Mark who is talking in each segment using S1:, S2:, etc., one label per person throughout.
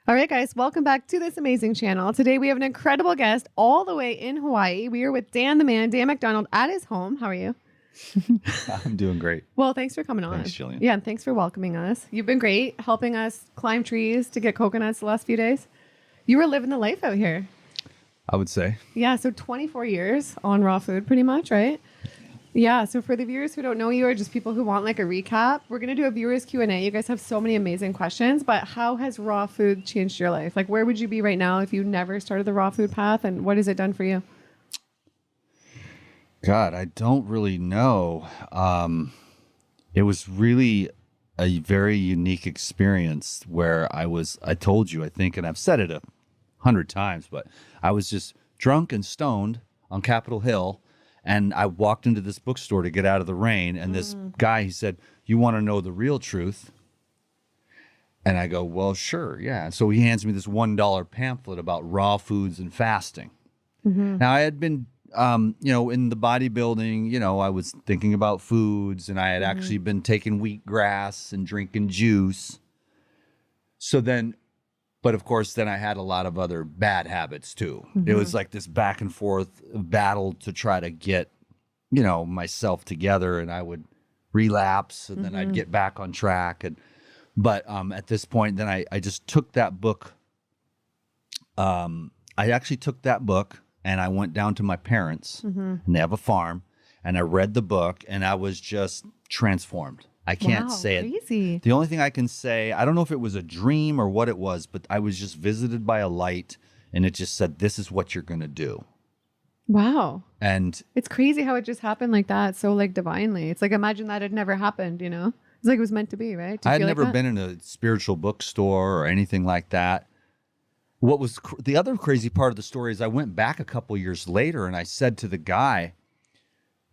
S1: All right, guys, welcome back to this amazing channel. Today we have an incredible guest all the way in Hawaii. We are with Dan the Man, Dan McDonald at his home. How are you?
S2: I'm doing great.
S1: Well, thanks for coming on.
S2: Thanks, Jillian.
S1: Yeah, and thanks for welcoming us. You've been great helping us climb trees to get coconuts the last few days. You were living the life out here.
S2: I would say.
S1: Yeah, so 24 years on raw food pretty much, right? Yeah, so for the viewers who don't know you or just people who want like a recap, we're going to do a viewers Q&A. You guys have so many amazing questions, but how has raw food changed your life? Like where would you be right now if you never started the raw food path, and what has it done for you?
S2: God, I don't really know. It was really a very unique experience where I told you, I think, and I've said it 100 times, but I was just drunk and stoned on Capitol Hill. And I walked into this bookstore to get out of the rain. And this guy, he said, "You want to know the real truth?" And I go, "Well, sure, yeah." And so he hands me this $1 pamphlet about raw foods and fasting. Now, I had been, in the bodybuilding, I was thinking about foods, and I had actually been taking wheatgrass and drinking juice. So then, but of course, then I had a lot of other bad habits too. It was like this back and forth battle to try to get, myself together, and I would relapse and then I'd get back on track. But at this point, then I just took that book. I actually took that book and I went down to my parents, and they have a farm, and I read the book and I was just transformed. I can't say
S1: crazy.
S2: it. The only thing I can say, I don't know if it was a dream or what it was, but I was just visited by a light, and it just said, "This is what you're going to do."
S1: Wow.
S2: And
S1: it's crazy how it just happened like that. So like divinely. It's like, imagine that had never happened, It's like it was meant to be, right?
S2: I had never been in a spiritual bookstore or anything like that. What was the other crazy part of the story is I went back a couple years later and I said to the guy,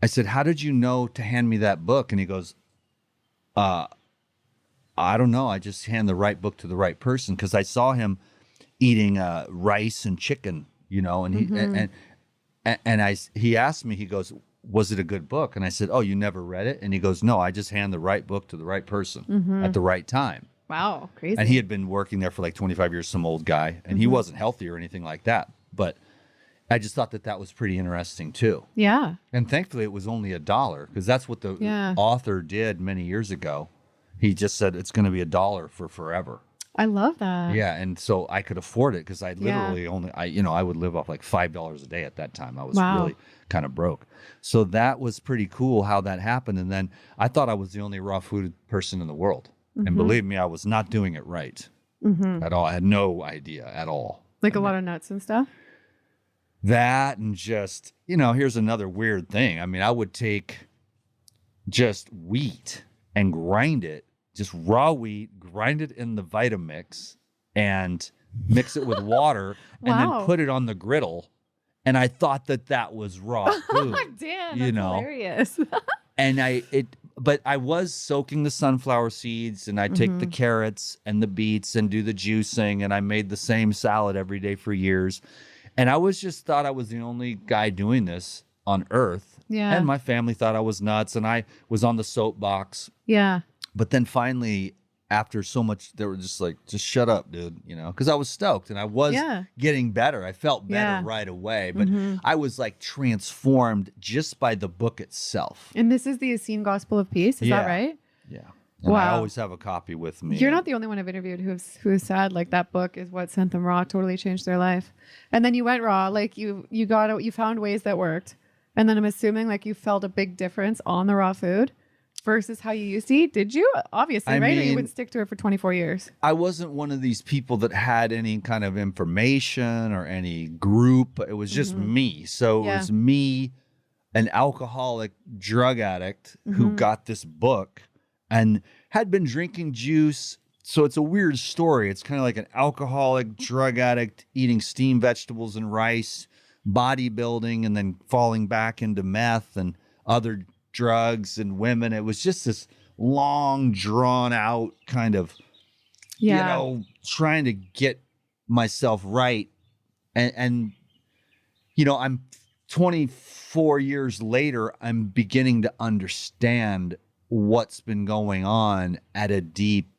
S2: I said, "How did you know to hand me that book?" And he goes, I don't know. I just hand the right book to the right person, because I saw him eating rice and chicken, and he asked me, he goes, "Was it a good book?" And I said, "Oh, you never read it?" And he goes, "No, I just hand the right book to the right person at the right time."
S1: Wow, crazy.
S2: And he had been working there for like 25 years, some old guy, and he wasn't healthy or anything like that. But I just thought that was pretty interesting too.
S1: Yeah.
S2: And thankfully it was only $1, because that's what the author did many years ago. He just said it's going to be $1 for forever.
S1: I love that.
S2: Yeah. And so I could afford it, because I literally I would live off like $5 a day at that time. I was really kind of broke. So that was pretty cool how that happened. And then I thought I was the only raw food person in the world. And believe me, I was not doing it right at all. I had no idea at all.
S1: Like a lot of nuts and stuff?
S2: That, and just, here's another weird thing. I mean, I would take just wheat and grind it, just raw wheat, grind it in the Vitamix and mix it with water and then put it on the griddle. And I thought that was raw food.
S1: Damn, that's hilarious.
S2: And but I was soaking the sunflower seeds, and I'd take the carrots and the beets and do the juicing, and I made the same salad every day for years. And I thought I was the only guy doing this on earth.
S1: Yeah.
S2: And my family thought I was nuts, and I was on the soapbox.
S1: Yeah.
S2: But then finally, after so much, they were just like, "Just shut up, dude," because I was stoked and I was getting better. I felt better right away, but I was like transformed just by the book itself.
S1: And this is the Essene Gospel of Peace. Is that right?
S2: Yeah. And I always have a copy with me.
S1: You're not the only one I've interviewed who said like that book is what sent them raw, totally changed their life. And then you went raw, like you found ways that worked. And then I'm assuming like you felt a big difference on the raw food versus how you used to eat. Did you? Obviously, right? Or you wouldn't stick to it for 24 years.
S2: I wasn't one of these people that had any kind of information or any group. It was just me. So it was me, an alcoholic drug addict who got this book and had been drinking juice. So it's a weird story. It's kind of like an alcoholic drug addict eating steamed vegetables and rice, bodybuilding, and then falling back into meth and other drugs and women. It was just this long, drawn out kind of, trying to get myself right. And I'm 24 years later, I'm beginning to understand what's been going on at a deep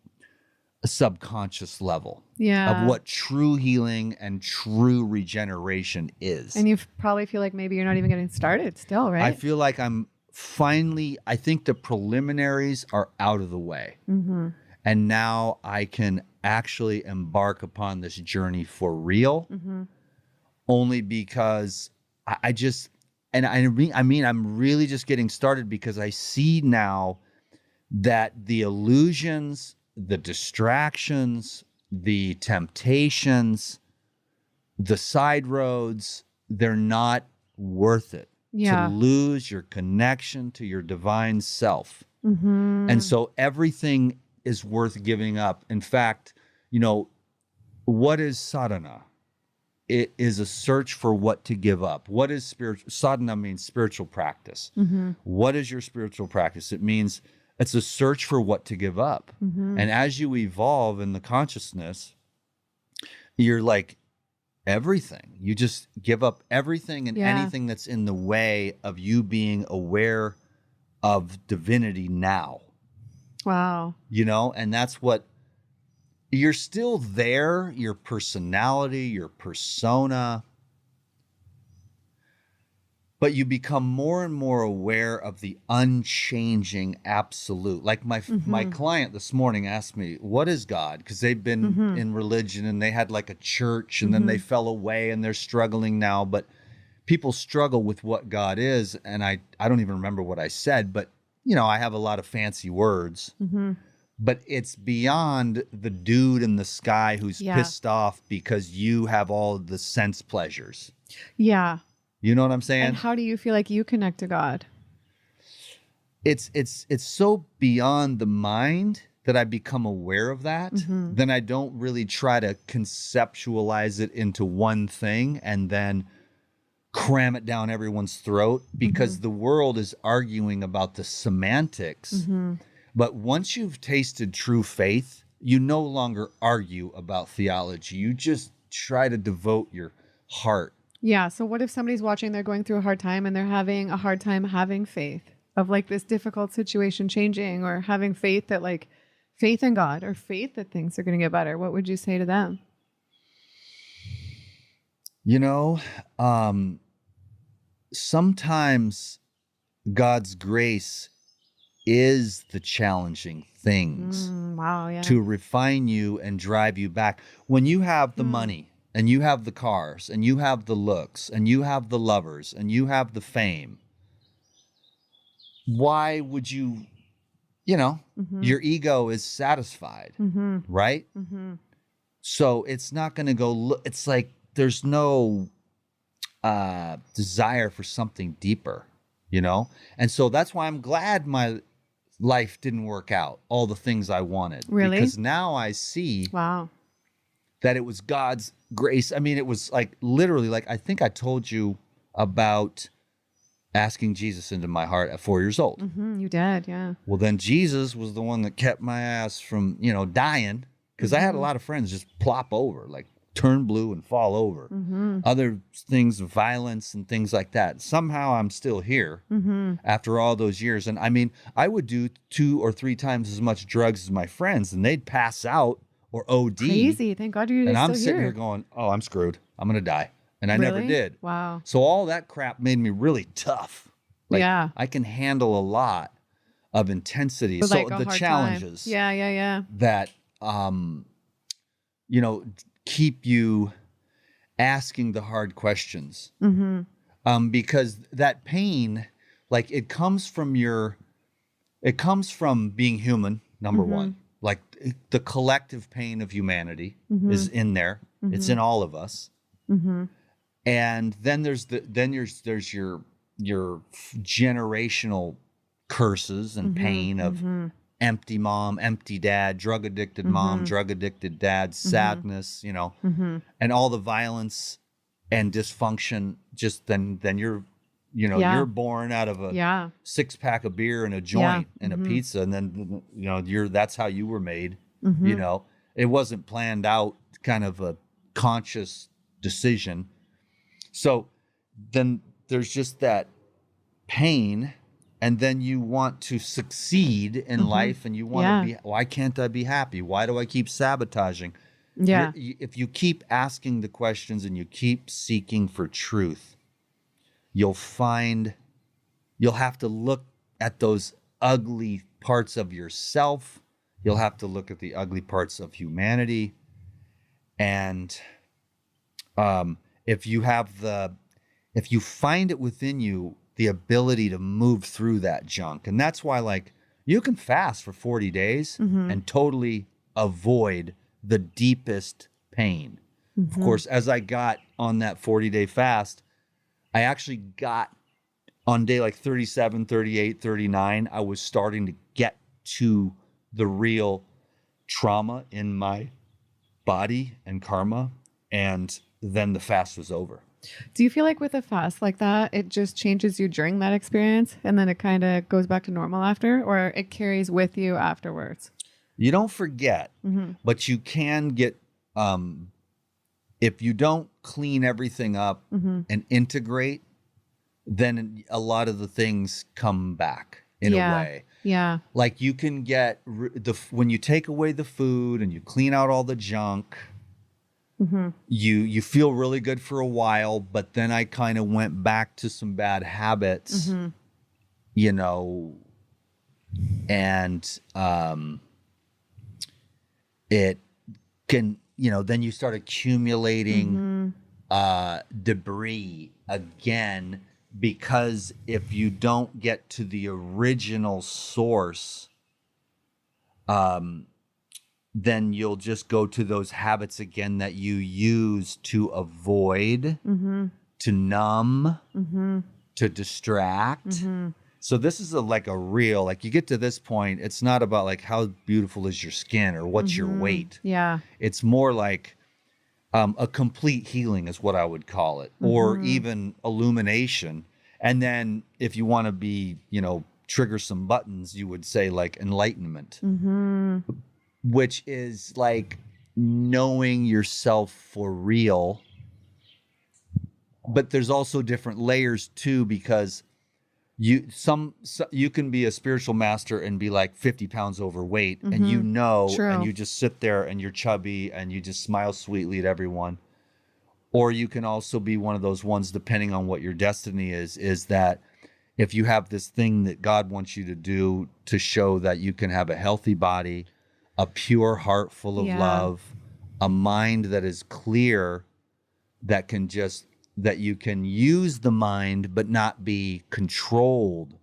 S2: subconscious level
S1: Yeah.
S2: of what true healing and true regeneration is.
S1: And you probably feel like maybe you're not even getting started still, right?
S2: I feel like I think the preliminaries are out of the way.
S1: Mm-hmm.
S2: And now I can actually embark upon this journey for real,
S1: Mm-hmm.
S2: only because I just, and I mean, I'm really just getting started because I see now that the illusions, the distractions, the temptations, the side roads, they're not worth it
S1: Yeah.
S2: to lose your connection to your divine self.
S1: Mm-hmm.
S2: And so everything is worth giving up. In fact, what is sadhana? It is a search for what to give up. What is spiritual? Sadhana means spiritual practice.
S1: Mm-hmm.
S2: What is your spiritual practice? It means it's a search for what to give up.
S1: Mm-hmm.
S2: And as you evolve in the consciousness, you're like everything. You just give up everything and anything that's in the way of you being aware of divinity now.
S1: Wow.
S2: And that's what you're still there, your personality, your persona, but you become more and more aware of the unchanging absolute. Like my client this morning asked me, what is God? Because they've been in religion and they had like a church and then they fell away and they're struggling now. But people struggle with what God is. And I don't even remember what I said, but I have a lot of fancy words.
S1: Mm-hmm.
S2: But it's beyond the dude in the sky who's pissed off because you have all the sense pleasures.
S1: Yeah.
S2: You know what I'm saying?
S1: And how do you feel like you connect to God?
S2: It's so beyond the mind that I become aware of that.
S1: Mm-hmm.
S2: Then I don't really try to conceptualize it into one thing and then cram it down everyone's throat because the world is arguing about the semantics.
S1: Mm-hmm.
S2: But once you've tasted true faith, you no longer argue about theology. You just try to devote your heart.
S1: Yeah. So what if somebody's watching, they're going through a hard time and they're having a hard time having faith of like this difficult situation changing, or having faith that like faith in God or faith that things are going to get better? What would you say to them?
S2: Sometimes God's grace is the challenging things
S1: Wow. Yeah.
S2: to refine you and drive you back. When you have the money and you have the cars and you have the looks and you have the lovers and you have the fame, why would you, your ego is satisfied, right?
S1: Mm-hmm.
S2: So it's not going to go, it's like there's no desire for something deeper, And so that's why I'm glad my life didn't work out, all the things I wanted.
S1: Really?
S2: Because now I see
S1: Wow.
S2: that it was God's grace. I mean, it was like literally, like I think I told you about asking Jesus into my heart at 4 years old.
S1: Mm-hmm. You did. Yeah.
S2: Well, then Jesus was the one that kept my ass from, dying, because I had a lot of friends just plop over, like turn blue and fall over.
S1: Mm-hmm.
S2: Other things, violence and things like that. Somehow I'm still here after all those years. And I mean, I would do 2 or 3 times as much drugs as my friends and they'd pass out or OD.
S1: Crazy. Thank God you're
S2: And
S1: still
S2: I'm sitting
S1: here
S2: here going, oh, I'm screwed. I'm going to die. And I never
S1: Really?
S2: did.
S1: Wow.
S2: So all that crap made me really tough. Like,
S1: Yeah.
S2: I can handle a lot of intensity.
S1: But
S2: So
S1: like a
S2: the
S1: hard
S2: challenges
S1: time. Yeah.
S2: that, keep you asking the hard questions.
S1: Mm-hmm.
S2: Because that pain, like it comes from being human, number one. Like the collective pain of humanity is in there. It's in all of us.
S1: Mm-hmm.
S2: And then there's your generational curses and pain of empty mom, empty dad, drug addicted mom, drug addicted dad, sadness, and all the violence and dysfunction. Just then you're, you're born out of a 6-pack of beer and a joint and a pizza. And then, that's how you were made, it wasn't planned out, kind of a conscious decision. So then there's just that pain and then you want to succeed in life, and you want to be, why can't I be happy? Why do I keep sabotaging?
S1: Yeah.
S2: If you keep asking the questions and you keep seeking for truth, you'll have to look at those ugly parts of yourself. You'll have to look at the ugly parts of humanity. And if you find it within you, the ability to move through that junk. And that's why, like, you can fast for 40 days and totally avoid the deepest pain. Of course, as I got on that 40-day fast, I actually got on day like 37, 38, 39, I was starting to get to the real trauma in my body and karma. And then the fast was over.
S1: Do you feel like with a fast like that, it just changes you during that experience and then it kind of goes back to normal after, or it carries with you afterwards?
S2: You don't forget, but you can get, if you don't clean everything up and integrate, then a lot of the things come back in a way.
S1: Yeah.
S2: Like you can get when you take away the food and you clean out all the junk, you feel really good for a while, but then I kind of went back to some bad habits, you know, and it can, you know, then you start accumulating debris again, because if you don't get to the original source, then you'll just go to those habits again that you use to avoid, to numb, to distract. So this is like a real, like you get to this point, it's not about like how beautiful is your skin or what's your weight.
S1: Yeah.
S2: It's more like a complete healing is what I would call it, or even illumination. And then if you want to be, you know, trigger some buttons, you would say like enlightenment, which is like knowing yourself for real. But there's also different layers too, because you can be a spiritual master and be like 50 pounds overweight, and you know, and you just sit there and you're chubby and you just smile sweetly at everyone. Or you can also be one of those ones, depending on what your destiny is that if you have this thing that God wants you to do to show that you can have a healthy body, a pure heart full of love, a mind that is clear, that you can use the mind but not be controlled.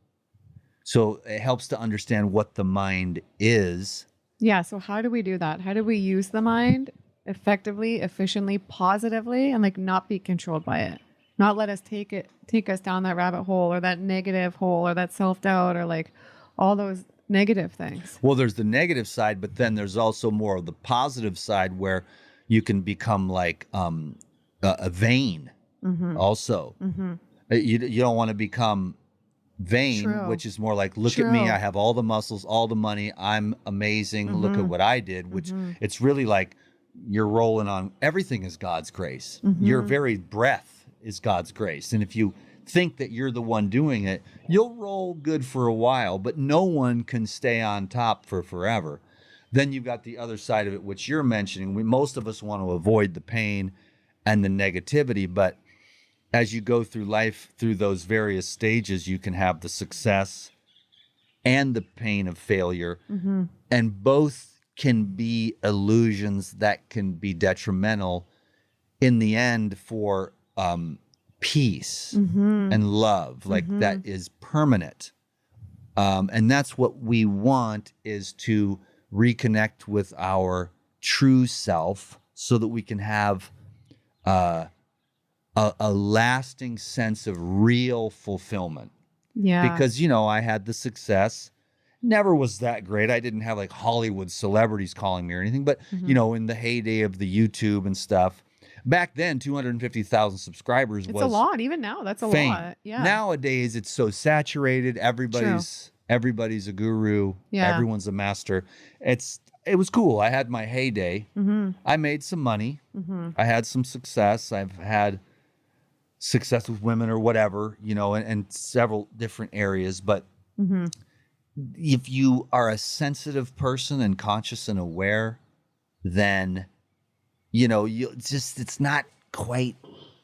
S2: So it helps to understand what the mind is.
S1: Yeah. So how do we do that? How do we use the mind effectively, efficiently, positively, and like not be controlled by it? Not let us take us down that rabbit hole or that negative hole or that self-doubt or like all those negative things. Well,
S2: there's the negative side, but then there's also more of the positive side where you can become like a vain. Also, you don't want to become vain, which is more like, look at me, I have all the muscles, all the money, I'm amazing, look at what I did, which it's really like you're rolling on, everything is God's grace. Your very breath is God's grace. And if you think that you're the one doing it, you'll roll good for a while, but no one can stay on top for forever. Then you've got the other side of it, which you're mentioning. Most of us want to avoid the pain and the negativity, but as you go through life, through those various stages, you can have the success and the pain of failure. And both can be illusions that can be detrimental in the end for peace and love, like that is permanent. And that's what we want, is to reconnect with our true self so that we can have a lasting sense of real fulfillment.
S1: Yeah.
S2: Because, you know, I had the success, never was that great. I didn't have like Hollywood celebrities calling me or anything, but you know, in the heyday of the YouTube and stuff, back then, 250,000 subscribers was
S1: a lot. Even now, that's a
S2: fame.
S1: lot. Yeah.
S2: Nowadays, it's so saturated. Everybody's a guru.
S1: Yeah.
S2: Everyone's a master. It was cool. I had my heyday. I made some money. I had some success. I've had success with women or whatever, you know, and several different areas. But if you are a sensitive person and conscious and aware, then, it's not quite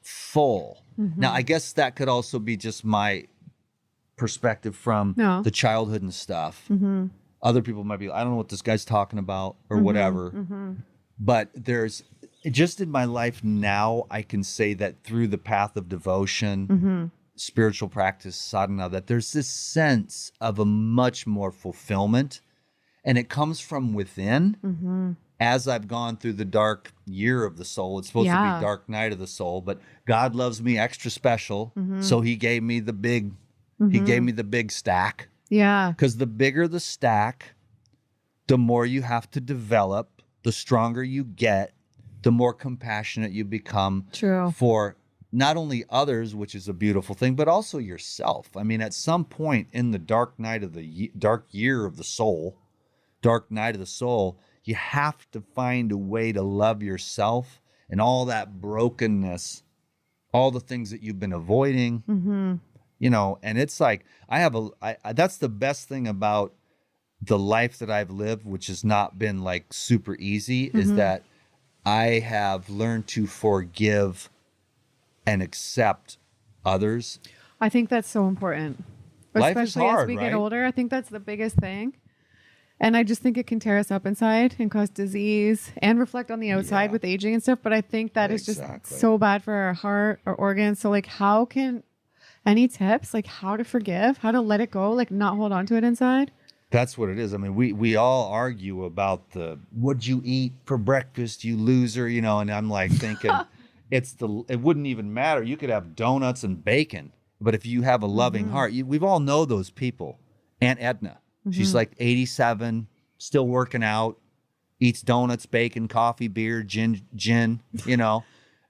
S2: full. Now, I guess that could also be just my perspective from the childhood and stuff. Other people might be, I don't know what this guy's talking about or whatever. But there's just in my life now, I can say that through the path of devotion, spiritual practice, sadhana, that there's this sense of a much more fulfillment, and it comes from within. As I've gone through the dark year of the soul, it's supposed to be dark night of the soul, but God loves me extra special, so He gave me the big, He gave me the big stack.
S1: Yeah,
S2: because the bigger the stack, the more you have to develop, the stronger you get, the more compassionate you become.
S1: True.
S2: For not only others, which is a beautiful thing, but also yourself. I mean, at some point in the dark night of the dark year of the soul, dark night of the soul, you have to find a way to love yourself and all that brokenness, all the things that you've been avoiding, and it's like, that's the best thing about the life that I've lived, which has not been like super easy, is that I have learned to forgive and accept others.
S1: I think that's so important.
S2: Life is
S1: Especially
S2: hard,
S1: as we
S2: right?
S1: get older. I think that's the biggest thing. And I just think it can tear us up inside and cause disease and reflect on the outside with aging and stuff. But I think that is just so bad for our heart, our organs. So like, any tips, like how to forgive, how to let it go, like not hold on to it inside?
S2: That's what it is. I mean, we all argue about what'd you eat for breakfast, you loser, and I'm like thinking it wouldn't even matter. You could have donuts and bacon, but if you have a loving heart, we've all know those people. Aunt Edna, she's like 87, still working out, eats donuts, bacon, coffee, beer, gin,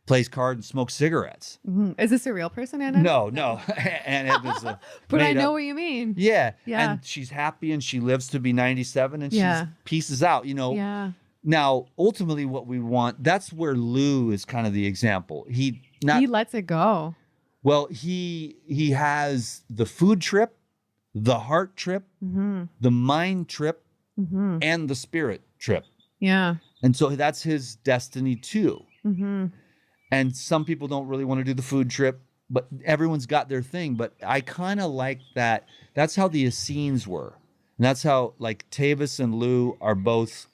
S2: plays cards and smokes cigarettes.
S1: Is this a real person, Anna?
S2: No. And it was
S1: but I know what you mean.
S2: Yeah. And she's happy and she lives to be 97 and she's pieces out,
S1: Yeah.
S2: Now, ultimately what we want, that's where Lou is kind of the example. He
S1: lets it go.
S2: Well, he has the food trip, the heart trip, the mind trip, and the spirit trip.
S1: Yeah.
S2: And so that's his destiny too. And some people don't really want to do the food trip, but everyone's got their thing. But I kind of like that. That's how the Essenes were. And that's how, like, Tavis and Lou are both.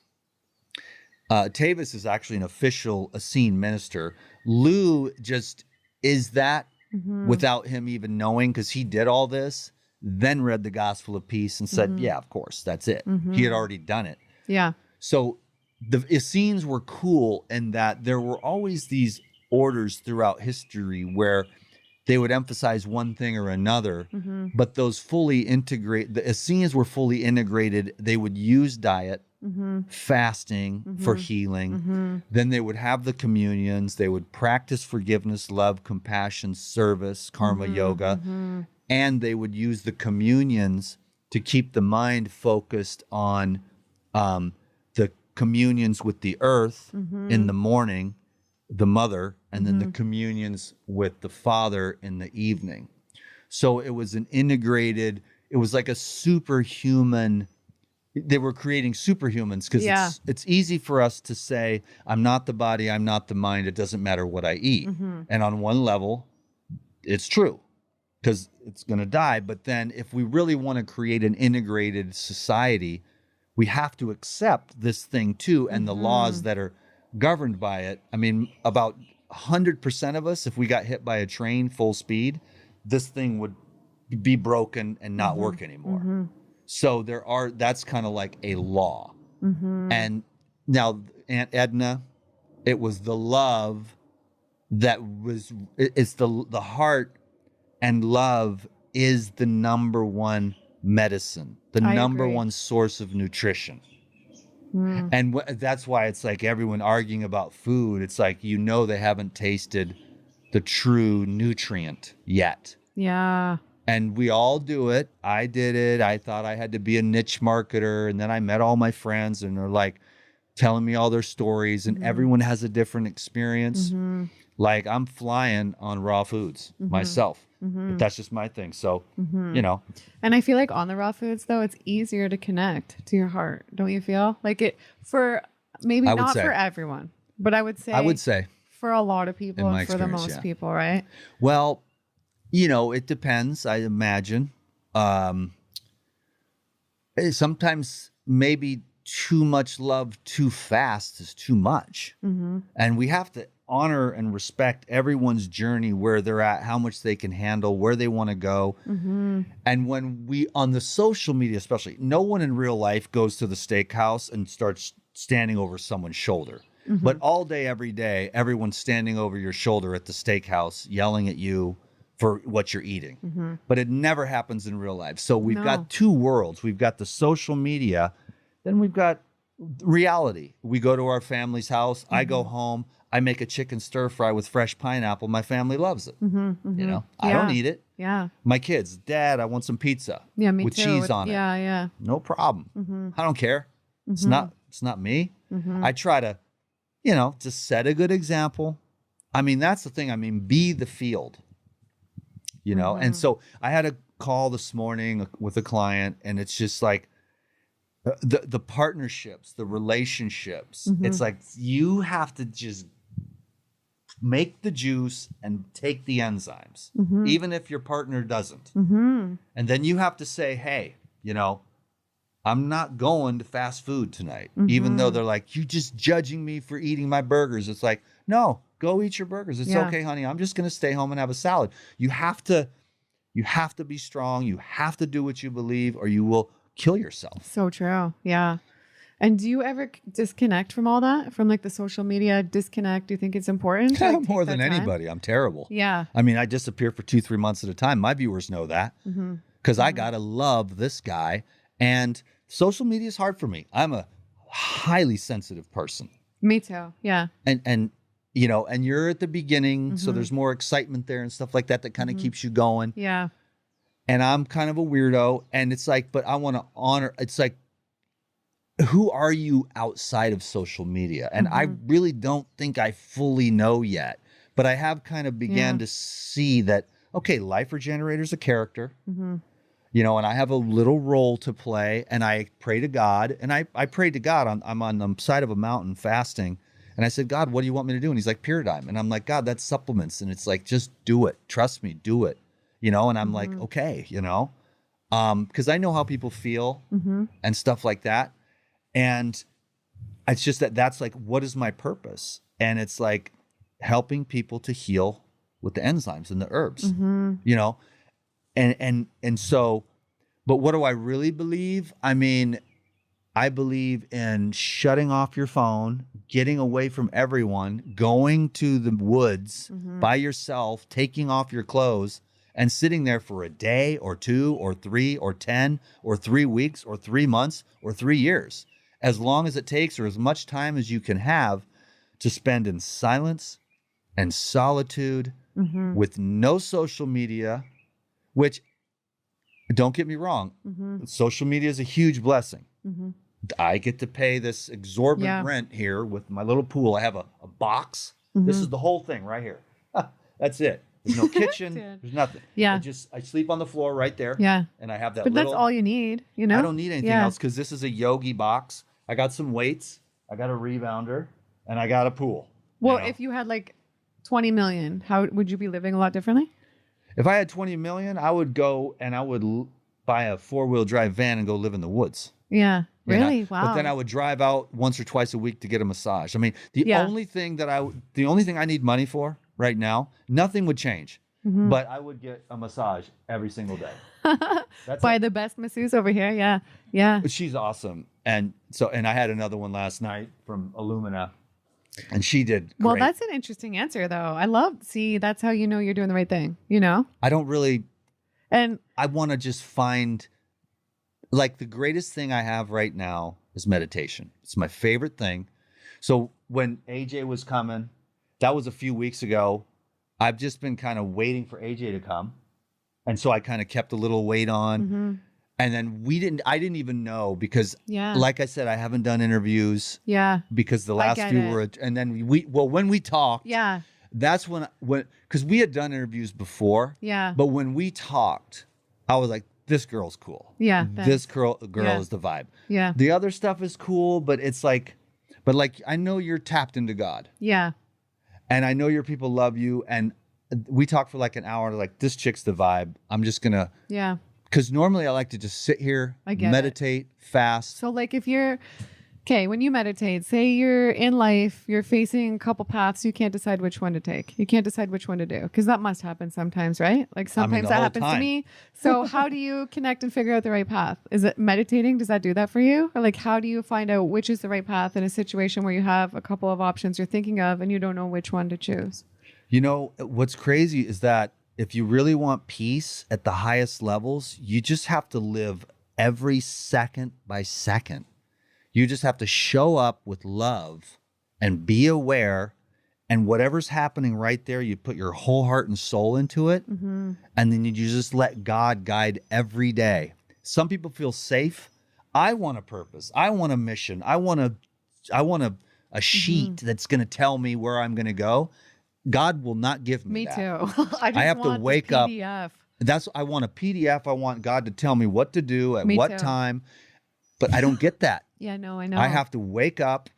S2: Tavis is actually an official Essene minister. Lou just is that without him even knowing, because he did all this, then read the Gospel of Peace and said, yeah, of course, that's it. He had already done it.
S1: Yeah.
S2: So the Essenes were cool in that there were always these orders throughout history where they would emphasize one thing or another, but those the Essenes were fully integrated. They would use diet, fasting for healing. Then they would have the communions. They would practice forgiveness, love, compassion, service, karma yoga, and they would use the communions to keep the mind focused on the communions with the earth in the morning, the mother, and then the communions with the father in the evening. So it was an integrated, it was like a superhuman. They were creating superhumans because it's easy for us to say, I'm not the body, I'm not the mind, it doesn't matter what I eat. And on one level, it's true because it's going to die. But then if we really want to create an integrated society, we have to accept this thing too and the laws that are governed by it. I mean, about 100% of us, if we got hit by a train full speed, this thing would be broken and not work anymore. So that's kind of like a law. And now Aunt Edna, it was the love it's the heart, and love is the number one medicine, the number one source of nutrition. And that's why it's like everyone arguing about food. It's like, they haven't tasted the true nutrient yet.
S1: Yeah.
S2: And we all do it. I did it. I thought I had to be a niche marketer. And then I met all my friends and they're like, telling me all their stories, and everyone has a different experience. Like I'm flying on raw foods myself, but that's just my thing. So, you know.
S1: And I feel like on the raw foods though, it's easier to connect to your heart. Don't you feel like it for maybe not for everyone, but I would say for a lot of people and for the most people, right?
S2: Well, you know, it depends. I imagine. Sometimes maybe too much love too fast is too much. And we have to honor and respect everyone's journey, where they're at, how much they can handle, where they want to go. And when we, on the social media especially, no one in real life goes to the steakhouse and starts standing over someone's shoulder. But all day, every day, everyone's standing over your shoulder at the steakhouse, yelling at you for what you're eating. But it never happens in real life. So we've got two worlds. We've got the social media, then we've got reality. We go to our family's house. I go home. I make a chicken stir fry with fresh pineapple. My family loves it. You know, I don't eat it. My kids, Dad, I want some pizza. With cheese on it. No problem. I don't care. It's not me. I try to, you know, to set a good example. I mean, that's the thing. I mean, be the field, you know? And so I had a call this morning with a client, and it's just like, the partnerships, the relationships, it's like you have to just make the juice and take the enzymes, even if your partner doesn't. And then you have to say, hey, you know, I'm not going to fast food tonight, even though they're like, you just judging me for eating my burgers. It's like, no, go eat your burgers. It's okay, honey. I'm just going to stay home and have a salad. You have to be strong. You have to do what you believe, or you will kill yourself.
S1: So true. Yeah. And do you ever disconnect from all that, from like the social media disconnect? Do you think it's important?
S2: To, like, more than anybody. I'm terrible.
S1: Yeah.
S2: I mean, I disappear for 2-3 months at a time. My viewers know that, because I got to love this guy, and social media is hard for me. I'm a highly sensitive person.
S1: Me too. Yeah.
S2: And you know, and you're at the beginning, so there's more excitement there and stuff like that kind of keeps you going.
S1: Yeah.
S2: And I'm kind of a weirdo, and it's like, but I want to honor, it's like, who are you outside of social media? And I really don't think I fully know yet, but I have kind of began to see that, okay, Liferegerator's a character, you know, and I have a little role to play, and I pray to God, and I prayed to God. I'm on the side of a mountain fasting, and I said, God, what do you want me to do? And he's like, Paradigm. And I'm like, God, that's supplements. And it's like, just do it. Trust me, do it. You know, and I'm like, okay, you know, because I know how people feel and stuff like that. And it's just that's like, what is my purpose? And it's like helping people to heal with the enzymes and the herbs, you know, and so, but what do I really believe? I mean, I believe in shutting off your phone, getting away from everyone, going to the woods by yourself, taking off your clothes, and sitting there for a day or 2 or 3 or 10 or 3 weeks or 3 months or 3 years, as long as it takes, or as much time as you can have to spend in silence and solitude with no social media, which, don't get me wrong, social media is a huge blessing. I get to pay this exorbitant rent here with my little pool. I have a box. This is the whole thing right here. That's it. There's no kitchen. There's nothing.
S1: Yeah.
S2: I sleep on the floor right there.
S1: Yeah.
S2: And I have that.
S1: But that's all you need, you know?
S2: I don't need anything else, because this is a yogi box. I got some weights. I got a rebounder, and I got a pool.
S1: Well, if you had like 20 million, how would you be living a lot differently?
S2: If I had 20 million, I would go and I would buy a 4-wheel drive van and go live in the woods.
S1: Yeah. Really? Wow.
S2: But then I would drive out once or twice a week to get a massage. I mean, the only thing I need money for right now, nothing would change, but I would get a massage every single day. By
S1: the best masseuse over here. Yeah. Yeah.
S2: But she's awesome. And I had another one last night from Illumina, and she did great.
S1: Well, that's an interesting answer though. That's how you know you're doing the right thing, you know?
S2: I don't really, and I want to just find, like, the greatest thing I have right now is meditation. It's my favorite thing. So when AJ was coming, that was a few weeks ago. I've just been kind of waiting for AJ to come. And so I kind of kept a little weight on. And then I didn't even know because,
S1: Yeah.
S2: like I said, I haven't done interviews.
S1: Yeah.
S2: Because the last
S1: get
S2: few
S1: it.
S2: were, and then when we talked,
S1: Yeah.
S2: that's when, because we had done interviews before.
S1: Yeah.
S2: But when we talked, I was like, this girl's cool.
S1: Yeah.
S2: This girl
S1: Yeah.
S2: is the vibe.
S1: Yeah.
S2: The other stuff is cool, but it's like, I know you're tapped into God.
S1: Yeah.
S2: And I know your people love you. And we talked for like an hour, like, this chick's the vibe. I'm just going to.
S1: Yeah.
S2: Because normally I like to just sit here, meditate, fast.
S1: So like if you're, okay, when you meditate, say you're in life, you're facing a couple paths, you can't decide which one to take. You can't decide which one to do because that must happen sometimes, right? Like sometimes that happens to me. So how do you connect and figure out the right path? Is it meditating? Does that do that for you? Or like how do you find out which is the right path in a situation where you have a couple of options you're thinking of and you don't know which one to choose?
S2: You know, what's crazy is that if you really want peace at the highest levels, you just have to live every second by second. You just have to show up with love and be aware. And whatever's happening right there, you put your whole heart and soul into it. Mm-hmm. And then you just let God guide every day. Some people feel safe. I want a purpose. I want a mission. I want a sheet that's going to tell me where I'm going to go. God will not give me that.
S1: Me too. I
S2: have to wake up.
S1: PDF.
S2: I want a PDF. I want God to tell me what to do at what time. But I don't get that.
S1: Yeah, no, I know.
S2: I have to wake up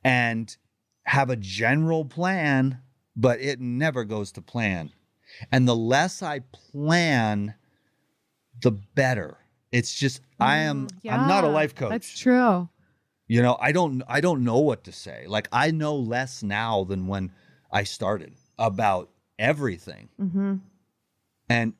S2: and have a general plan, but it never goes to plan. And the less I plan, the better. It's just I'm not a life coach.
S1: That's true.
S2: You know, I don't know what to say. Like I know less now than when I started about everything. Mm-hmm. And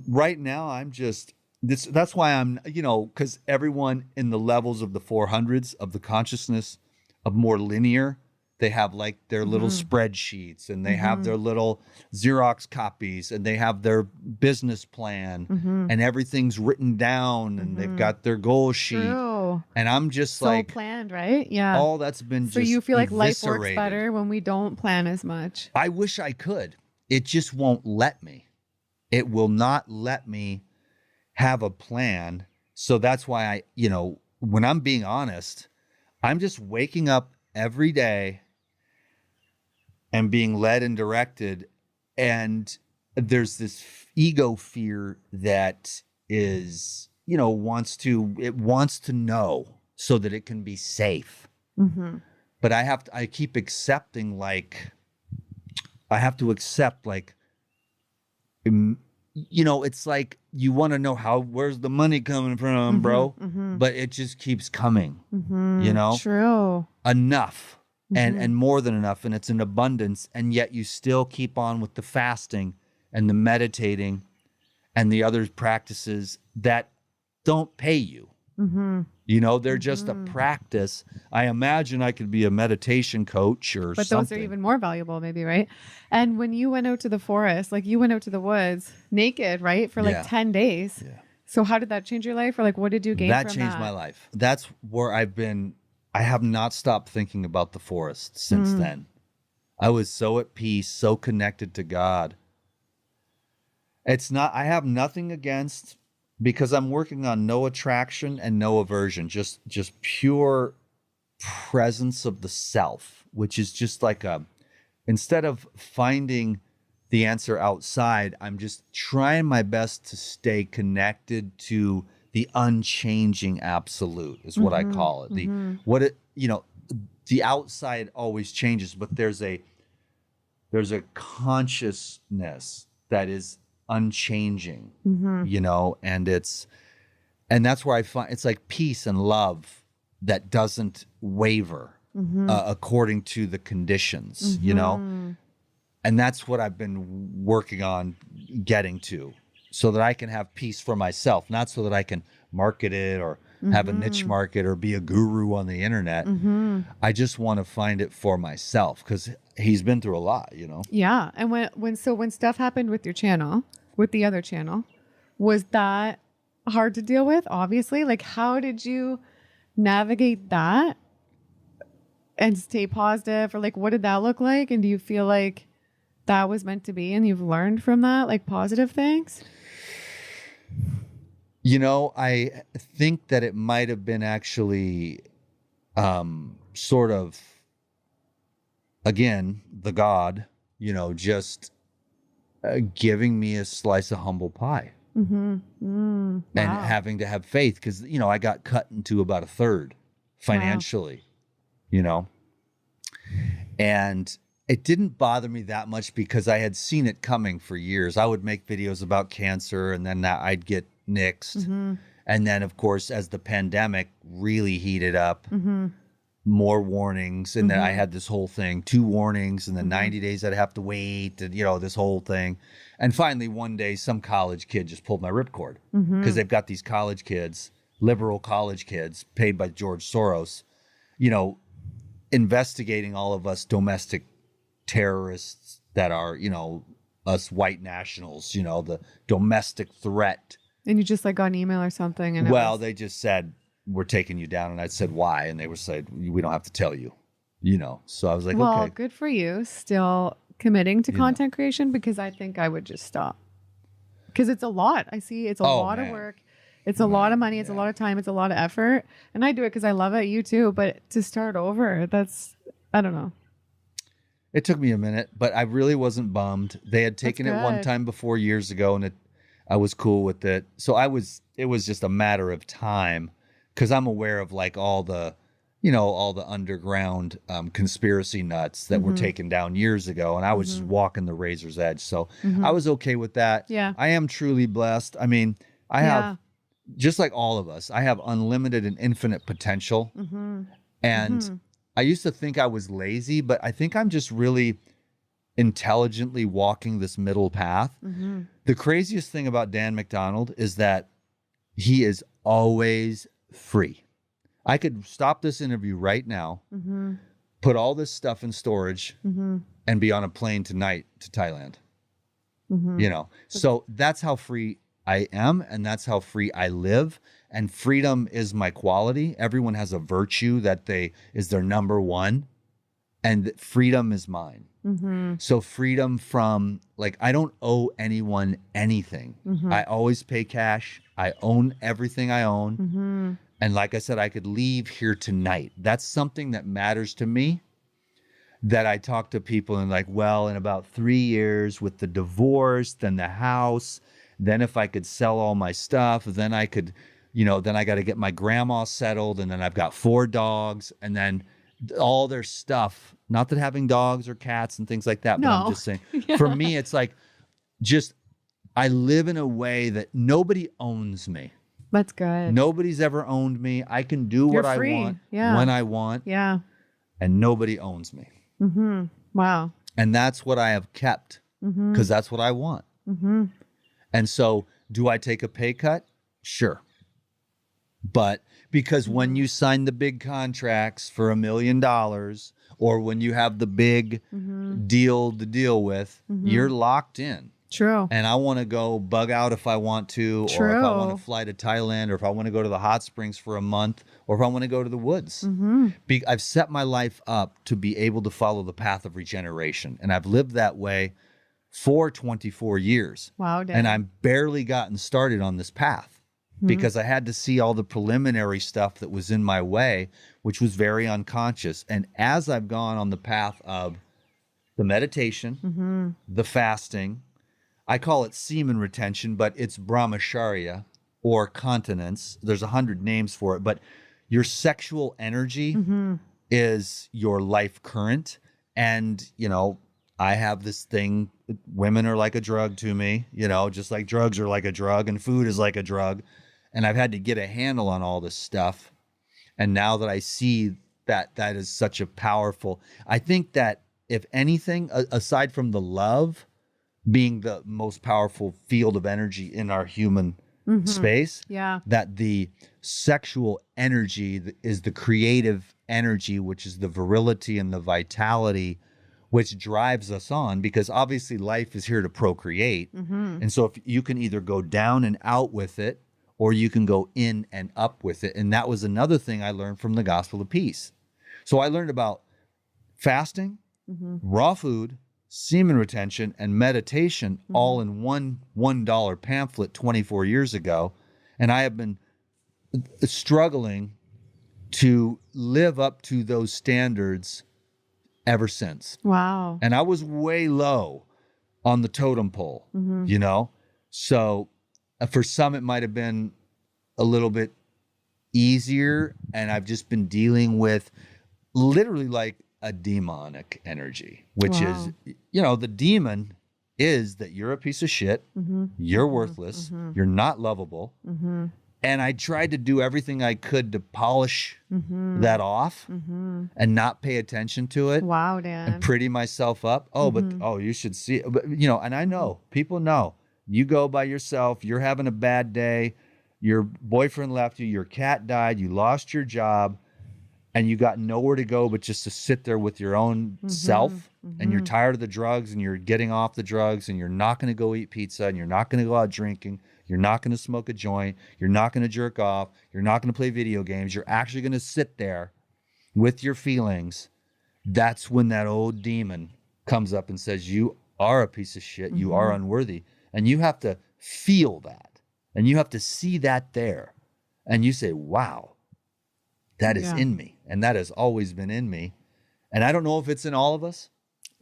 S2: right now I'm just, that's why I'm, because everyone in the levels of the 400s of the consciousness of more linear, they have like their little spreadsheets and they have their little Xerox copies and they have their business plan and everything's written down and they've got their goal sheet.
S1: True.
S2: And I'm just
S1: so
S2: like
S1: planned, right? Yeah.
S2: All that's been
S1: so
S2: just
S1: you feel like life works
S2: eviscerated.
S1: better when we don't plan as much.
S2: I wish I could. It just won't let me. It will not let me have a plan. So that's why when I'm being honest, I'm just waking up every day and being led and directed. And there's this ego fear that is, wants to know so that it can be safe. Mm-hmm. But I keep accepting, like, I have to accept, like, it's like you want to know where's the money coming from, bro? Mm-hmm. But it just keeps coming,
S1: True.
S2: Enough. And more than enough, and it's an abundance, and yet you still keep on with the fasting and the meditating and the other practices that don't pay you. Mm-hmm. They're just a practice. I imagine I could be a meditation coach or
S1: but
S2: something.
S1: Those are even more valuable, maybe, right? And when you went out to the forest, like you went out to the woods naked, right? For like 10 days. Yeah. So how did that change your life? Or like, what did you gain from that?
S2: That changed my life. That's where I have not stopped thinking about the forest since then. I was so at peace, so connected to God. I have nothing against, because I'm working on no attraction and no aversion, just pure presence of the self, which is just like instead of finding the answer outside, I'm just trying my best to stay connected to the unchanging absolute is what I call it. The outside always changes, but there's a consciousness that is unchanging, and that's where I find it's like peace and love that doesn't waver according to the conditions, and that's what I've been working on getting to, so that I can have peace for myself, not so that I can market it or have a niche market or be a guru on the internet. I just want to find it for myself, because he's been through a lot,
S1: Yeah. And when stuff happened with your channel, with the other channel, was that hard to deal with? Obviously, like, how did you navigate that and stay positive? Or like, what did that look like? And do you feel like that was meant to be and you've learned from that, like, positive things?
S2: I think that it might have been actually sort of, again, the God, just giving me a slice of humble pie.
S1: Mm-hmm.
S2: And
S1: Wow.
S2: having to have faith because, I got cut into about a third financially, and it didn't bother me that much because I had seen it coming for years. I would make videos about cancer and then I'd get nixed.
S1: Mm-hmm.
S2: And then, of course, as the pandemic really heated up,
S1: Mm-hmm.
S2: more warnings. And then I
S1: Mm-hmm.
S2: had this whole thing, 2 warnings, and then 90 days I'd have to wait, and, this whole thing. And finally, one day, some college kid just pulled my ripcord because they've got these college kids, liberal college kids paid by George Soros, investigating all of us domestic terrorists that are, us white nationals, the domestic threat.
S1: And you just got an email or something. And
S2: They just said, we're taking you down. And I said, why? And they were saying, we don't have to tell you, So I was like,
S1: well,
S2: okay.
S1: good for you. Still committing to content creation, because I think I would just stop. Because it's a lot. I see it's a lot of work. It's a lot of money. It's a lot of time. It's a lot of effort. And I do it because I love it. You too. But to start over, I don't know.
S2: It took me a minute, but I really wasn't bummed. They had taken it one time before years ago, and I was cool with it. So it was just a matter of time, because I'm aware of all the, all the underground conspiracy nuts that were taken down years ago. And I was just walking the razor's edge. So I was okay with that.
S1: Yeah.
S2: I am truly blessed. I mean, I have, just like all of us, I have unlimited and infinite potential. And I used to think I was lazy, but I think I'm just really intelligently walking this middle path. The craziest thing about Dan McDonald is that he is always free. I could stop this interview right now, put all this stuff in storage, and be on a plane tonight to Thailand. So that's how free I am, and that's how free I live. And freedom is my quality. Everyone has a virtue that is their number one, and freedom is mine. So freedom from, I don't owe anyone anything. I always pay cash. I own everything I own. And like I said, I could leave here tonight. That's something that matters to me, that I talk to people and in about 3 years with the divorce, then the house, then if I could sell all my stuff, then I could, then I got to get my grandma settled. And then I've got 4 dogs, and then all their stuff, not that having dogs or cats and things like that, but I'm just saying, for me, it's I live in a way that nobody owns me.
S1: That's good.
S2: Nobody's ever owned me. I can do what I want when I want.
S1: Yeah.
S2: And nobody owns me.
S1: Wow.
S2: And that's what I have kept, because that's what I want. And so, do I take a pay cut? Sure. But because when you sign the big contracts for $1 million, or when you have the big deal to deal with, you're locked in.
S1: True.
S2: And I want to go bug out if I want to, or if I want to fly to Thailand, or if I want to go to the hot springs for a month, or if I want to go to the woods. I've set my life up to be able to follow the path of regeneration. And I've lived that way for 24 years.
S1: Wow, Dad.
S2: And I'm barely gotten started on this path because I had to see all the preliminary stuff that was in my way, which was very unconscious. And as I've gone on the path of the meditation, the fasting, I call it semen retention, but it's brahmacharya or continence. There's 100 names for it, but your sexual energy is your life current. And, I have this thing, women are like a drug to me, just like drugs are like a drug and food is like a drug. And I've had to get a handle on all this stuff. And now that I see that is such a powerful, I think that if anything, aside from the love being the most powerful field of energy in our human space, that the sexual energy is the creative energy, which is the virility and the vitality, which drives us on, because obviously life is here to procreate. And so if you can either go down and out with it, or you can go in and up with it. And that was another thing I learned from the Gospel of Peace. So I learned about fasting, raw food, semen retention, and meditation all in one $1 pamphlet 24 years ago. And I have been struggling to live up to those standards ever since.
S1: Wow.
S2: And I was way low on the totem pole, you know? So for some, it might have been a little bit easier. And I've just been dealing with literally like a demonic energy, which is, you know, the demon is that you're a piece of shit. You're worthless. You're not lovable. And I tried to do everything I could to polish that off and not pay attention to it.
S1: Wow, Dan.
S2: And pretty myself up. Oh, but you should see it. But, you know, and I know, people know. You go by yourself, you're having a bad day, your boyfriend left you, your cat died, you lost your job, and you got nowhere to go but just to sit there with your own self, and you're tired of the drugs, and you're getting off the drugs, and you're not going to go eat pizza, and you're not going to go out drinking, you're not going to smoke a joint, you're not going to jerk off, you're not going to play video games, you're actually going to sit there with your feelings. That's when that old demon comes up and says, you are a piece of shit, you are unworthy. And you have to feel that, and you have to see that there. And you say, wow, that is in me. And that has always been in me. And I don't know if it's in all of us.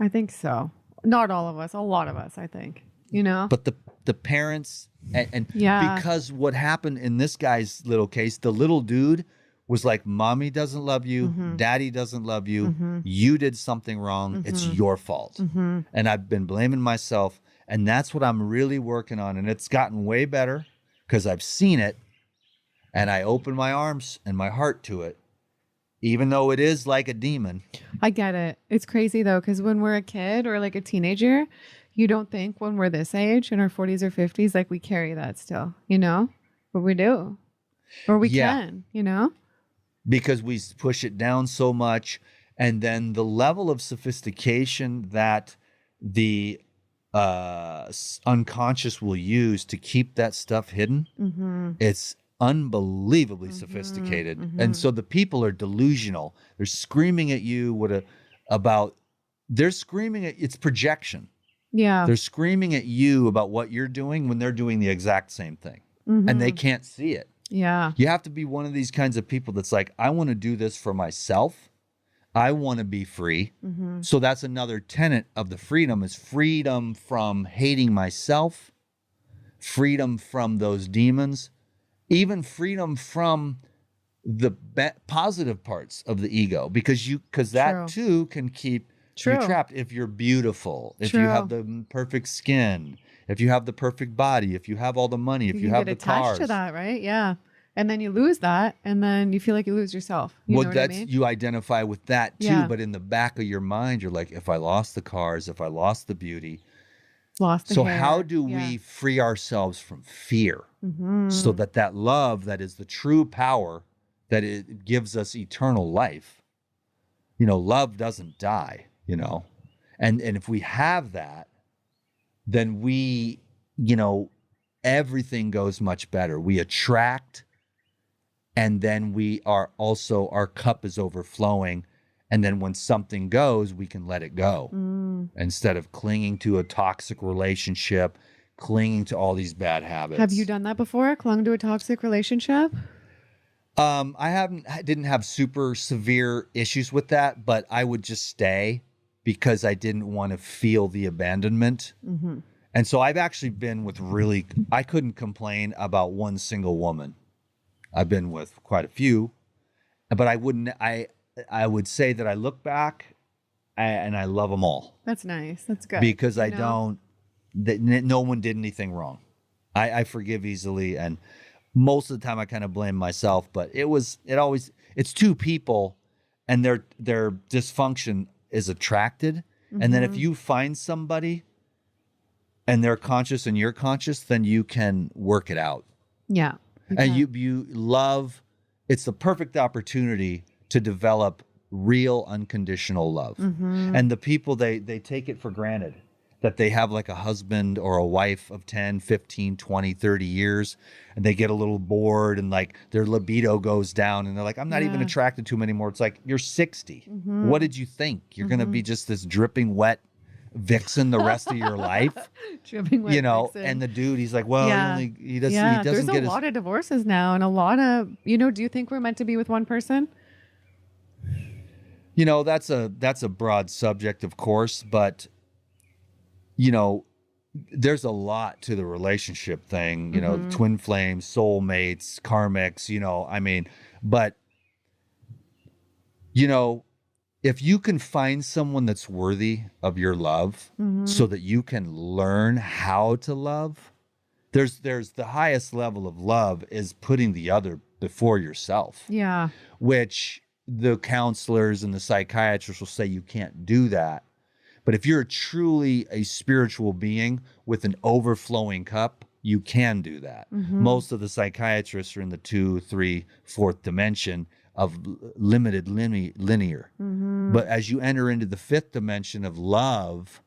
S1: I think so. Not all of us, a lot of us, I think, you know?
S2: But the parents, and because what happened in this guy's little case, the little dude was like, mommy doesn't love you, daddy doesn't love you, you did something wrong, it's your fault. And I've been blaming myself. And that's what I'm really working on. And it's gotten way better because I've seen it, and I open my arms and my heart to it, even though it is like a demon.
S1: I get it. It's crazy though, because when we're a kid or like a teenager, you don't think when we're this age in our 40s or 50s, like we carry that still, you know, but we do, or we can, you know,
S2: because we push it down so much. And then the level of sophistication that the unconscious will use to keep that stuff hidden, it's unbelievably sophisticated. And so the people are delusional. They're screaming at you they're screaming at, it's projection.
S1: Yeah.
S2: They're screaming at you about what you're doing when they're doing the exact same thing, and they can't see it.
S1: Yeah.
S2: You have to be one of these kinds of people that's like, I want to do this for myself. I want to be free. So that's another tenet of the freedom, is freedom from hating myself, freedom from those demons, even freedom from the positive parts of the ego, because that too can keep you trapped. If you're beautiful, if you have the perfect skin, if you have the perfect body, if you have all the money, if you have the cars.
S1: Attached to that, right? Yeah. And then you lose that, and then you feel like you lose yourself. You know what I mean?
S2: You identify with that too, but in the back of your mind, you're like, if I lost the cars, if I lost the beauty,
S1: lost the hair.
S2: How do we free ourselves from fear so that love that is the true power, that it gives us eternal life? You know, love doesn't die, you know, and if we have that, then we, you know, everything goes much better. We attract. And then we are also, our cup is overflowing. And then when something goes, we can let it go instead of clinging to a toxic relationship, clinging to all these bad habits.
S1: Have you done that before? Clung to a toxic relationship?
S2: I didn't have super severe issues with that, but I would just stay because I didn't want to feel the abandonment. And so I've actually been with I couldn't complain about one single woman. I've been with quite a few, but I would say that I look back and I love them all.
S1: That's nice. That's good.
S2: Because no one did anything wrong. I forgive easily. And most of the time I kind of blame myself, but it's two people, and their dysfunction is attracted. And then if you find somebody and they're conscious and you're conscious, then you can work it out.
S1: Yeah.
S2: And you love, it's the perfect opportunity to develop real unconditional love. And the people, they take it for granted that they have like a husband or a wife of 10, 15, 20, 30 years, and they get a little bored and like their libido goes down and they're like, I'm not even attracted to him anymore. It's like, you're 60. What did you think? You're going to be just this dripping wet vixen the rest of your life,
S1: Dripping wet
S2: you know,
S1: vixen.
S2: and the dude, he's like, well,
S1: Yeah.
S2: he doesn't
S1: There's
S2: get
S1: a lot of divorces now, and a lot of, do you think we're meant to be with one person?
S2: you know, that's a broad subject, of course, but you know, there's a lot to the relationship thing, you know, twin flames, soulmates, karmics, you know, I mean, but you know, if you can find someone that's worthy of your love so that you can learn how to love, there's the highest level of love is putting the other before yourself.
S1: Yeah.
S2: Which the counselors and the psychiatrists will say you can't do that. But if you're truly a spiritual being with an overflowing cup, you can do that. Most of the psychiatrists are in the 2, 3, 4th dimension of limited linear. But as you enter into the 5th dimension of love,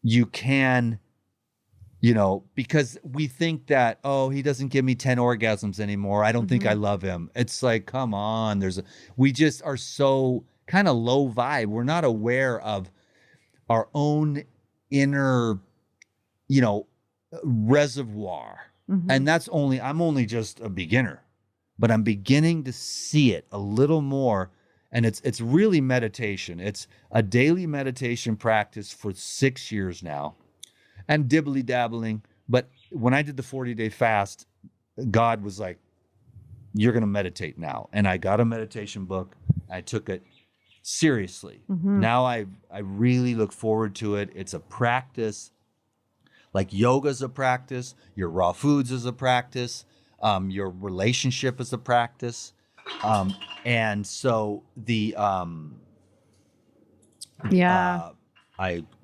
S2: you can, you know, because we think that, oh, he doesn't give me 10 orgasms anymore, I don't think I love him. It's like, come on, we just are so kind of low vibe. We're not aware of our own inner, you know, reservoir. And I'm only just a beginner, but I'm beginning to see it a little more. And it's really meditation. It's a daily meditation practice for 6 years now, and dibbly dabbling. But when I did the 40-day fast, God was like, you're going to meditate now. And I got a meditation book. I took it seriously. Now I really look forward to it. It's a practice. Like yoga's a practice. Your raw foods is a practice. Your relationship is a practice. And so the I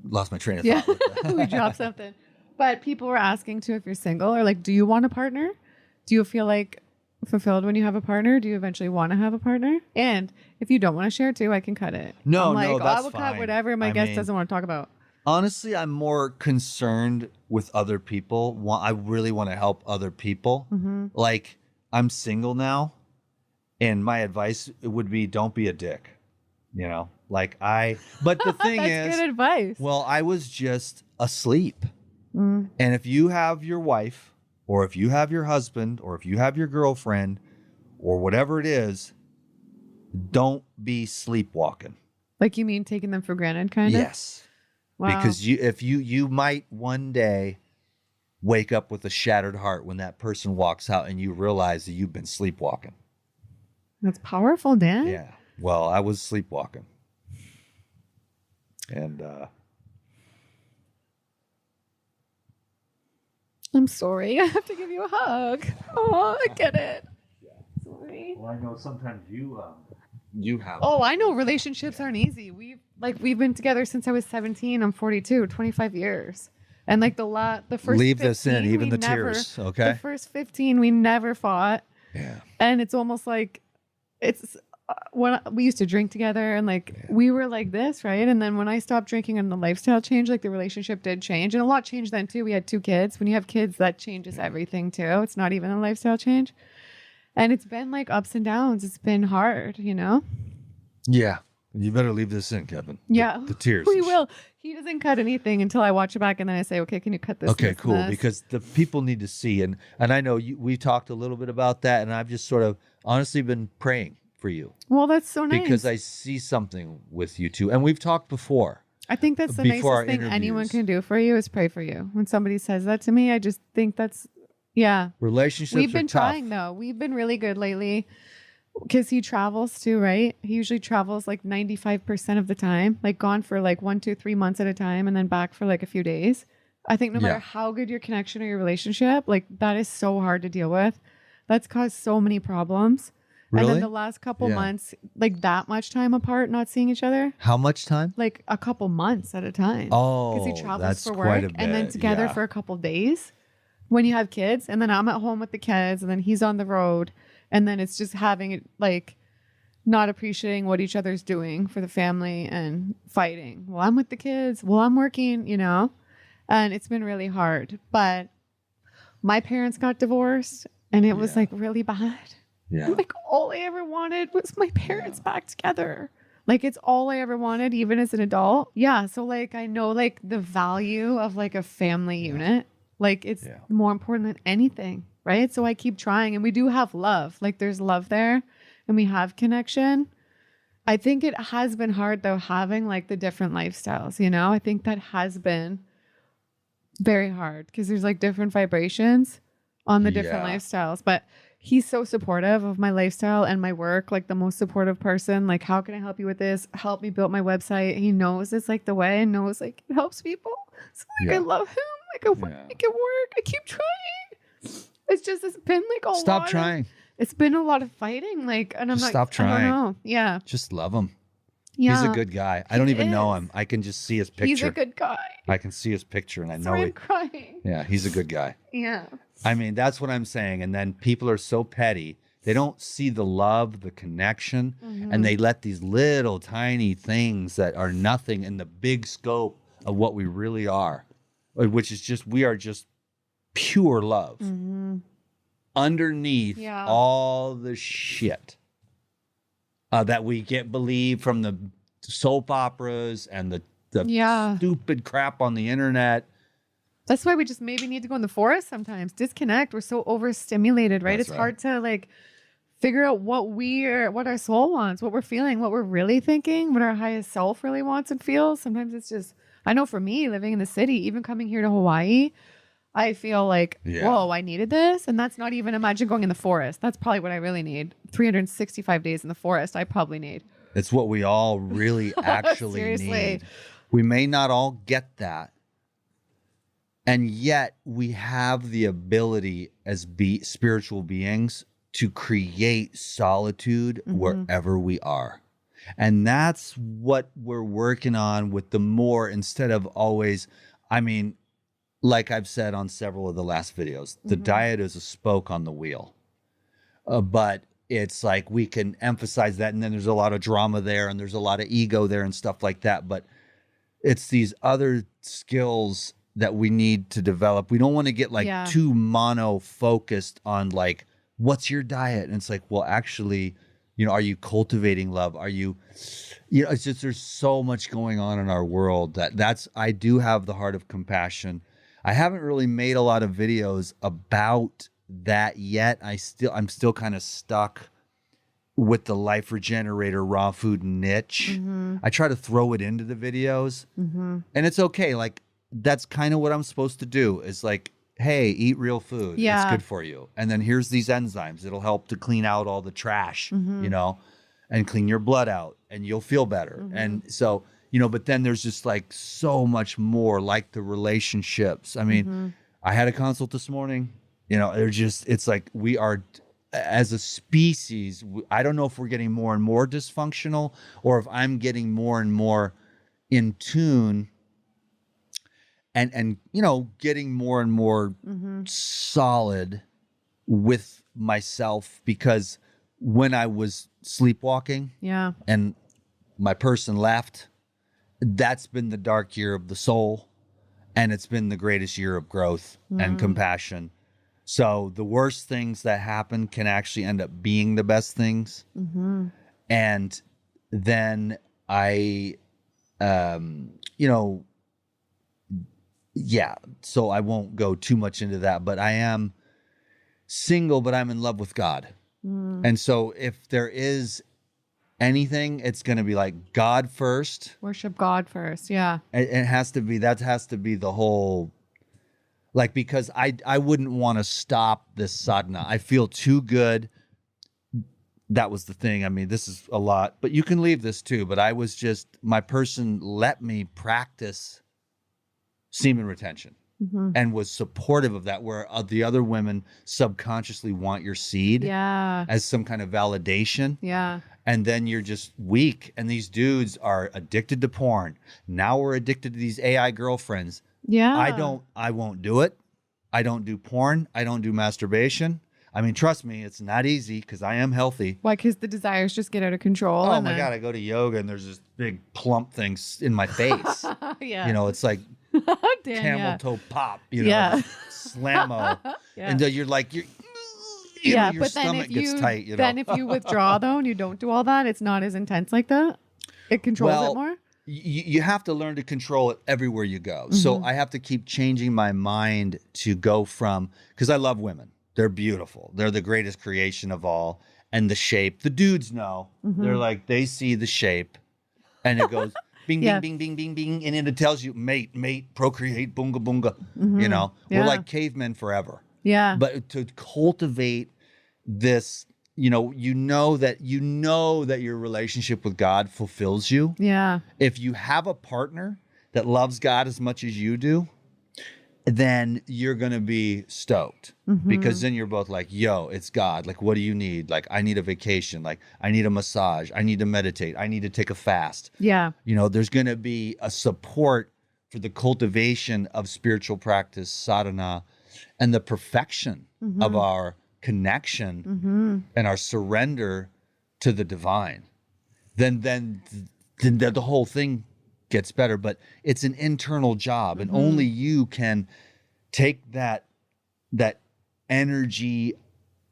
S2: lost my train of thought.
S1: We dropped something. But people were asking too if you're single, or like, do you want a partner? Do you feel like fulfilled when you have a partner? Do you eventually want to have a partner? And if you don't want to share too, I can cut it.
S2: No,
S1: I'm like,
S2: no, that's
S1: I will
S2: fine.
S1: cut whatever my guest doesn't want to talk about.
S2: Honestly, I'm more concerned with other people. I really want to help other people. Like, I'm single now, and my advice would be, don't be a dick. You know, like but the thing
S1: That's
S2: is,
S1: good advice.
S2: Well, I was just asleep. And if you have your wife, or if you have your husband, or if you have your girlfriend, or whatever it is, don't be sleepwalking.
S1: Like, you mean taking them for granted, kind of?
S2: Yes.
S1: Wow.
S2: Because you might one day wake up with a shattered heart when that person walks out and you realize that you've been sleepwalking.
S1: That's powerful, Dan.
S2: Yeah. Well, I was sleepwalking. And
S1: I'm sorry. I have to give you a hug. Oh, I get it. Sorry.
S2: well, I know sometimes you have.
S1: Oh, I know relationships aren't easy. We've been together since I was 17. I'm 42, 25 years. And like the first
S2: Leave
S1: 15,
S2: this in, even
S1: we
S2: the
S1: never,
S2: tears, okay?
S1: The first 15, we never fought.
S2: Yeah.
S1: And it's almost like when we used to drink together, and like we were like this, right? And then when I stopped drinking and the lifestyle changed, like the relationship did change, and a lot changed then too. We had 2 kids. When you have kids, that changes everything too. It's not even a lifestyle change, and it's been like ups and downs. It's been hard, you know.
S2: Yeah. You better leave this in, Kevin.
S1: Yeah,
S2: the tears.
S1: We will. He doesn't cut anything until I watch it back, and then I say, "Okay, can you cut this?"
S2: Okay,
S1: this,
S2: cool.
S1: this?
S2: Because the people need to see, and I know we talked a little bit about that, and I've just sort of honestly been praying for you.
S1: Well, that's so nice.
S2: Because I see something with you too, and we've talked before.
S1: I think that's the
S2: before
S1: nicest thing
S2: interviews.
S1: anyone can do for you is pray for you. When somebody says that to me, I just think that's
S2: Relationships.
S1: We've been
S2: are tough.
S1: trying though. We've been really good lately. Because he travels too, right? He usually travels like 95% of the time, like gone for like 1, 2, 3 months at a time, and then back for like a few days. I think no matter how good your connection or your relationship, like that is so hard to deal with. That's caused so many problems.
S2: Really?
S1: And then the last couple months, like that much time apart, not seeing each other.
S2: How much time?
S1: Like a couple months at a time.
S2: Oh,
S1: because he travels
S2: that's
S1: for
S2: quite
S1: work
S2: a bit.
S1: and then together for a couple days. When you have kids, and then I'm at home with the kids, and then he's on the road. And then it's just having it like not appreciating what each other's doing for the family and fighting. Well, I'm with the kids. Well, I'm working, you know, and it's been really hard. But my parents got divorced, and it was like really bad.
S2: Yeah.
S1: Like all I ever wanted was my parents back together. Like it's all I ever wanted, even as an adult. Yeah. So like I know like the value of like a family unit. Like it's more important than anything. Right. So I keep trying, and we do have love. Like there's love there and we have connection. I think it has been hard though, having like the different lifestyles, you know. I think that has been very hard because there's like different vibrations on the different lifestyles. But he's so supportive of my lifestyle and my work, like the most supportive person. Like, how can I help you with this? Help me build my website. He knows it's like the way, and knows like it helps people. So like I love him. Like I want to make it work. I keep trying. It's just, it's been like a
S3: Stop trying.
S1: It's been a lot of fighting. Like, and I'm
S3: just
S1: not,
S3: stop trying.
S1: I don't know. Yeah.
S3: Just love him.
S1: Yeah.
S3: He's a good guy. I don't even know him. I can just see his picture.
S1: He's a good guy.
S3: I can see his picture and I know
S1: Sorry, I'm crying.
S3: Yeah, he's a good guy.
S1: Yeah.
S3: I mean, that's what I'm saying. And then people are so petty. They don't see the love, the connection, and they let these little tiny things that are nothing in the big scope of what we really are, which is just, we are just pure love. Underneath all the shit that we get believed from the soap operas and the stupid crap on the internet.
S1: That's why we just maybe need to go in the forest sometimes. Disconnect. We're so overstimulated, right?
S3: That's
S1: It's hard to like figure out what our soul wants, what we're feeling, what we're really thinking, what our highest self really wants and feels. Sometimes it's just, I know for me, living in the city, even coming here to Hawaii, I feel like, whoa, I needed this. And that's not even, imagine going in the forest. That's probably what I really need. 365 days in the forest, I probably need.
S3: It's what we all really actually need. We may not all get that. And yet we have the ability as spiritual beings to create solitude wherever we are. And that's what we're working on with the more, instead of always, I mean, like I've said on several of the last videos, the diet is a spoke on the wheel. But it's like we can emphasize that, and then there's a lot of drama there, and there's a lot of ego there and stuff like that. But it's these other skills that we need to develop. We don't want to get like too mono-focused on like, what's your diet? And it's like, well, actually, you know, are you cultivating love? Are you, you know, it's just, there's so much going on in our world I do have the heart of compassion. I haven't really made a lot of videos about that yet. I'm still kind of stuck with the Liferegenerator raw food niche. I try to throw it into the videos and it's okay. Like that's kind of what I'm supposed to do, is like, hey, eat real food. It's good for you. And then here's these enzymes. It'll help to clean out all the trash, you know, and clean your blood out and you'll feel better. And so, you know, but then there's just like so much more, like the relationships. I mean, I had a consult this morning, you know, it's like we are, as a species, I don't know if we're getting more and more dysfunctional or if I'm getting more and more in tune and you know, getting more and more solid with myself, because when I was sleepwalking and my person left, that's been the dark year of the soul, and it's been the greatest year of growth and compassion. So the worst things that happen can actually end up being the best things. And then I, you know, so I won't go too much into that, but I am single, but I'm in love with God. And so if there is anything, it's going to be like God first.
S1: Worship God first. Yeah.
S3: It has to be, that has to be the whole, like, because I wouldn't want to stop this sadhana. I feel too good. That was the thing. I mean, this is a lot, but you can leave this too. But I was just, my person let me practice semen retention and was supportive of that, where the other women subconsciously want your seed as some kind of validation. And then you're just weak. And these dudes are addicted to porn. Now we're addicted to these AI girlfriends. I won't do it. I don't do porn. I don't do masturbation. I mean, trust me, it's not easy because I am healthy.
S1: Why? Because the desires just get out of control.
S3: Oh my God, I go to yoga and there's this big plump thing in my face. You know, it's like camel toe pop, you know, slammo. And you're like, you know, your
S1: but
S3: stomach gets tight. You know?
S1: Then if you withdraw though and you don't do all that, it's not as intense like that. it controls it more?
S3: You have to learn to control it everywhere you go. So I have to keep changing my mind to go from, because I love women. They're beautiful. They're the greatest creation of all. And the shape, the dudes know. They're like, they see the shape and it goes bing, bing, bing, bing, bing, bing. And then it tells you mate, procreate, boonga, boonga. You know, we're like cavemen forever.
S1: Yeah.
S3: But to cultivate this, you know that your relationship with God fulfills you.
S1: Yeah.
S3: If you have a partner that loves God as much as you do, then you're going to be stoked because then you're both like, yo, it's God. Like, what do you need? Like, I need a vacation. Like, I need a massage. I need to meditate. I need to take a fast.
S1: Yeah.
S3: You know, there's going to be a support for the cultivation of spiritual practice, sadhana, and the perfection of our connection and our surrender to the divine. Then the whole thing gets better, but it's an internal job, and only you can take that energy,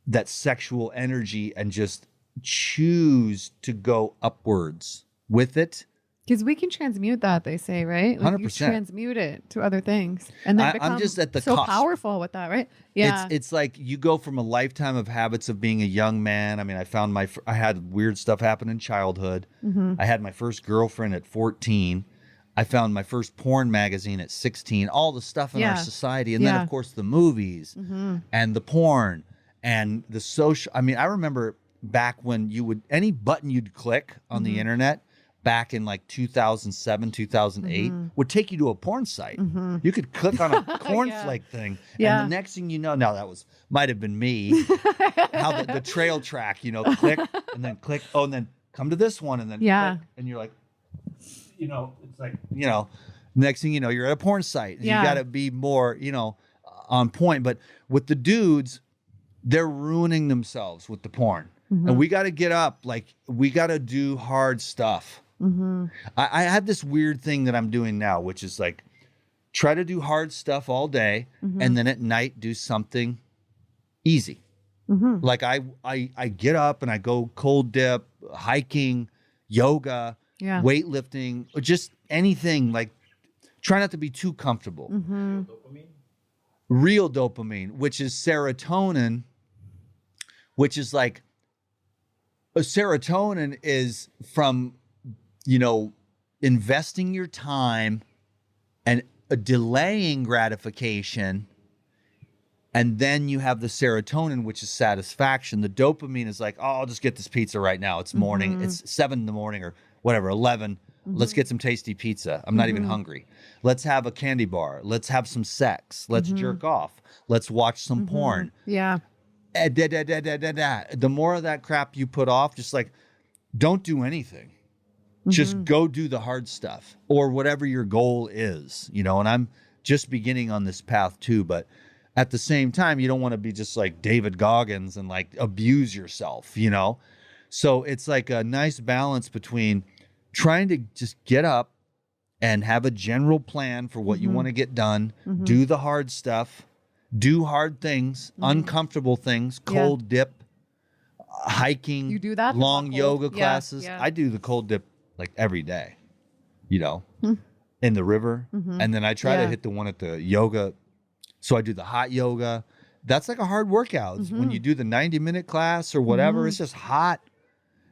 S3: that sexual energy, and just choose to go upwards with it.
S1: Because we can transmute that, they say, right? Like
S3: 100%.
S1: you transmute it to other things, and then become
S3: I'm just at the
S1: so
S3: cost.
S1: powerful with that, right? Yeah.
S3: It's like you go from a lifetime of habits of being a young man. I mean, I had weird stuff happen in childhood. I had my first girlfriend at 14. I found my first porn magazine at 16. All the stuff in our society, and then of course the movies and the porn and the social. I mean, I remember back when any button you'd click on the internet back in like 2007, 2008 would take you to a porn site. You could click on a cornflake thing. And the next thing you know, now that might have been me, how the trail track, click and then click. Oh, and then come to this one and then click, and you're like, it's like, next thing you know, you're at a porn site. You got to be more, on point. But with the dudes, they're ruining themselves with the porn. And we got to get up. Like, we got to do hard stuff. I have this weird thing that I'm doing now, which is like, try to do hard stuff all day. And then at night, do something easy. Like I get up and I go cold dip, hiking, yoga, weightlifting, or just anything. Like, try not to be too comfortable. Real dopamine, which is serotonin, which is like, a serotonin is from, investing your time and delaying gratification. And then you have the serotonin, which is satisfaction. The dopamine is like, oh, I'll just get this pizza right now. It's morning. It's 7 a.m. or whatever, 11. Let's get some tasty pizza. I'm not even hungry. Let's have a candy bar. Let's have some sex. Let's jerk off. Let's watch some porn.
S1: Yeah.
S3: The more of that crap you put off, just like, don't do anything. Just go do the hard stuff or whatever your goal is, and I'm just beginning on this path too. But at the same time, you don't want to be just like David Goggins and like abuse yourself, So it's like a nice balance between trying to just get up and have a general plan for what you want to get done, do the hard stuff, do hard things, uncomfortable things, cold dip, hiking,
S1: you do that
S3: long yoga classes.
S1: Yeah.
S3: I do the cold dip like every day, in the river. And then I try to hit the one at the yoga. So I do the hot yoga. That's like a hard workout. When you do the 90-minute class or whatever, it's just hot,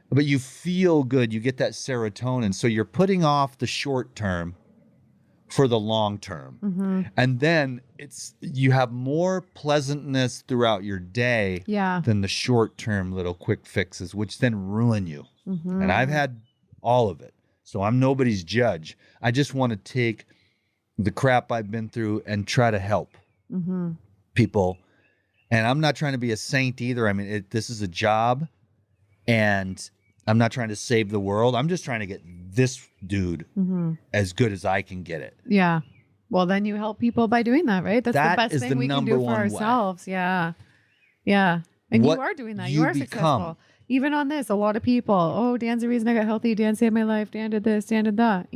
S3: but you feel good. You get that serotonin. So you're putting off the short term for the long term. And then you have more pleasantness throughout your day than the short term little quick fixes, which then ruin you. And I've had all of it. So I'm nobody's judge. I just want to take the crap I've been through and try to help people. And I'm not trying to be a saint either. I mean, this is a job, and I'm not trying to save the world. I'm just trying to get this dude as good as I can get it.
S1: Yeah. Well, then you help people by doing that, right? That's the best thing we can do for ourselves. Yeah. Yeah. And you are doing that. You are successful. Even on this, a lot of people, oh, Dan's the reason I got healthy. Dan saved my life. Dan did this. Dan did that,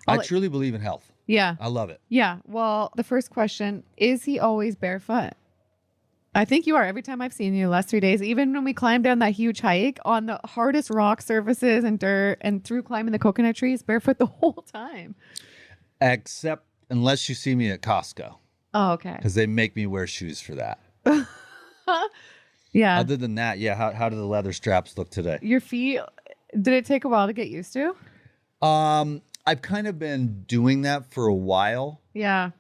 S3: I truly believe in health.
S1: Yeah.
S3: I love it.
S1: Yeah. Well, the first question, is he always barefoot? I think you are. Every time I've seen you the last 3 days, even when we climbed down that huge hike on the hardest rock surfaces and dirt and through climbing the coconut trees, barefoot the whole time.
S3: Except unless you see me at Costco.
S1: Oh, okay.
S3: Because they make me wear shoes for that.
S1: Yeah.
S3: Other than that, yeah, how do the leather straps look today?
S1: Your feet, did it take a while to get used to?
S3: I've kind of been doing that for a while.
S1: Yeah.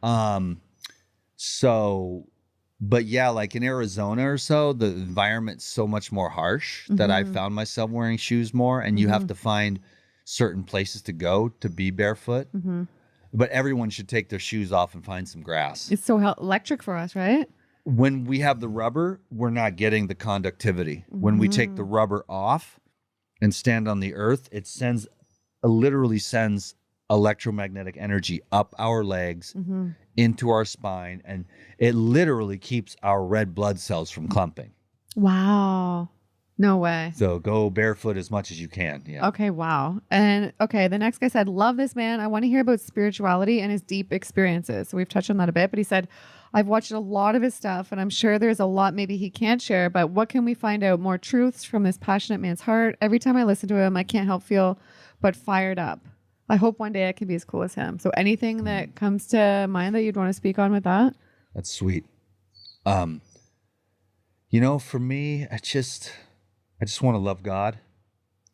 S3: But yeah, like in Arizona or so, the environment's so much more harsh that I found myself wearing shoes more, and you have to find certain places to go to be barefoot. But everyone should take their shoes off and find some grass.
S1: It's so electric for us, right?
S3: When we have the rubber, we're not getting the conductivity. When we take the rubber off and stand on the earth, it literally sends electromagnetic energy up our legs, into our spine, and it literally keeps our red blood cells from clumping.
S1: Wow. No way.
S3: So go barefoot as much as you can. Yeah.
S1: Okay, wow. And okay, the next guy said, love this man. I want to hear about spirituality and his deep experiences. So we've touched on that a bit, but he said, I've watched a lot of his stuff and I'm sure there's a lot maybe he can't share, but what can we find out more truths from this passionate man's heart? Every time I listen to him, I can't help feel but fired up. I hope one day I can be as cool as him. So anything that comes to mind that you'd want to speak on with that?
S3: That's sweet. For me, I just want to love God.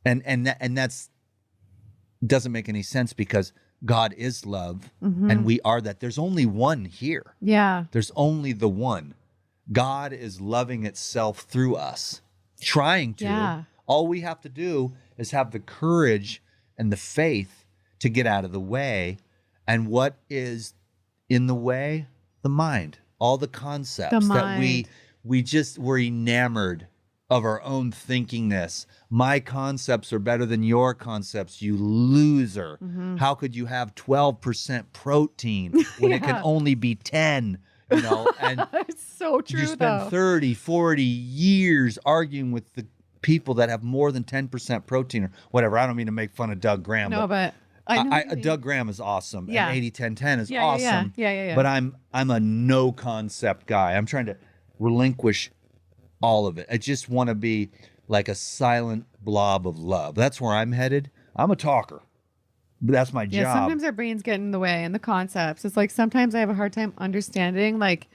S3: And that's doesn't make any sense because God is love and we are that. There's only one here.
S1: Yeah.
S3: There's only the one. God is loving itself through us, trying to.
S1: Yeah.
S3: All we have to do is have the courage and the faith to get out of the way. And what is in the way? The mind. All the concepts that we're enamored of our own thinkingness. My concepts are better than your concepts, you loser. How could you have 12% protein when it can only be 10? And
S1: it's so true,
S3: you spend 30, 40 years arguing with the people that have more than 10% protein or whatever. I don't mean to make fun of Doug Graham.
S1: No, but I know
S3: Doug Graham is awesome.
S1: Yeah.
S3: And 80-10-10 is
S1: Yeah,
S3: awesome.
S1: Yeah.
S3: But I'm a no concept guy. I'm trying to relinquish all of it. I just want to be like a silent blob of love. That's where I'm headed. I'm a talker. But that's my job.
S1: Yeah, sometimes our brains get in the way and the concepts. It's like sometimes I have a hard time understanding, like,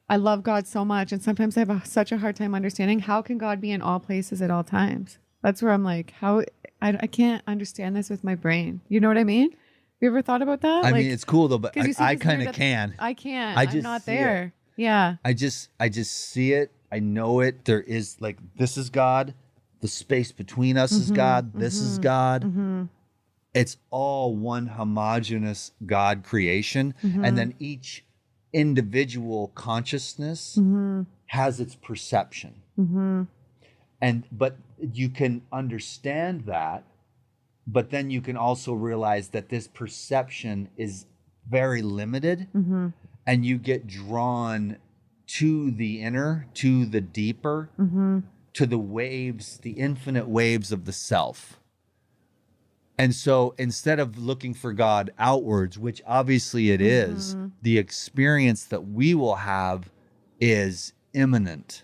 S1: I love God so much, and sometimes I have such a hard time understanding how can God be in all places at all times. That's where I'm like, I can't understand this with my brain. You know what I mean? You ever thought about that?
S3: I mean, it's cool though, but I kind of can.
S1: I can't.
S3: I'm
S1: not there. Yeah.
S3: I just see it. I know it. There is like, this is God. The space between us is God. This is God. It's all one homogeneous God creation. And then each individual consciousness has its perception. But you can understand that, but then you can also realize that this perception is very limited, and you get drawn to the inner, to the deeper, to the waves, the infinite waves of the self. And so instead of looking for God outwards, which obviously it is, the experience that we will have is immanent.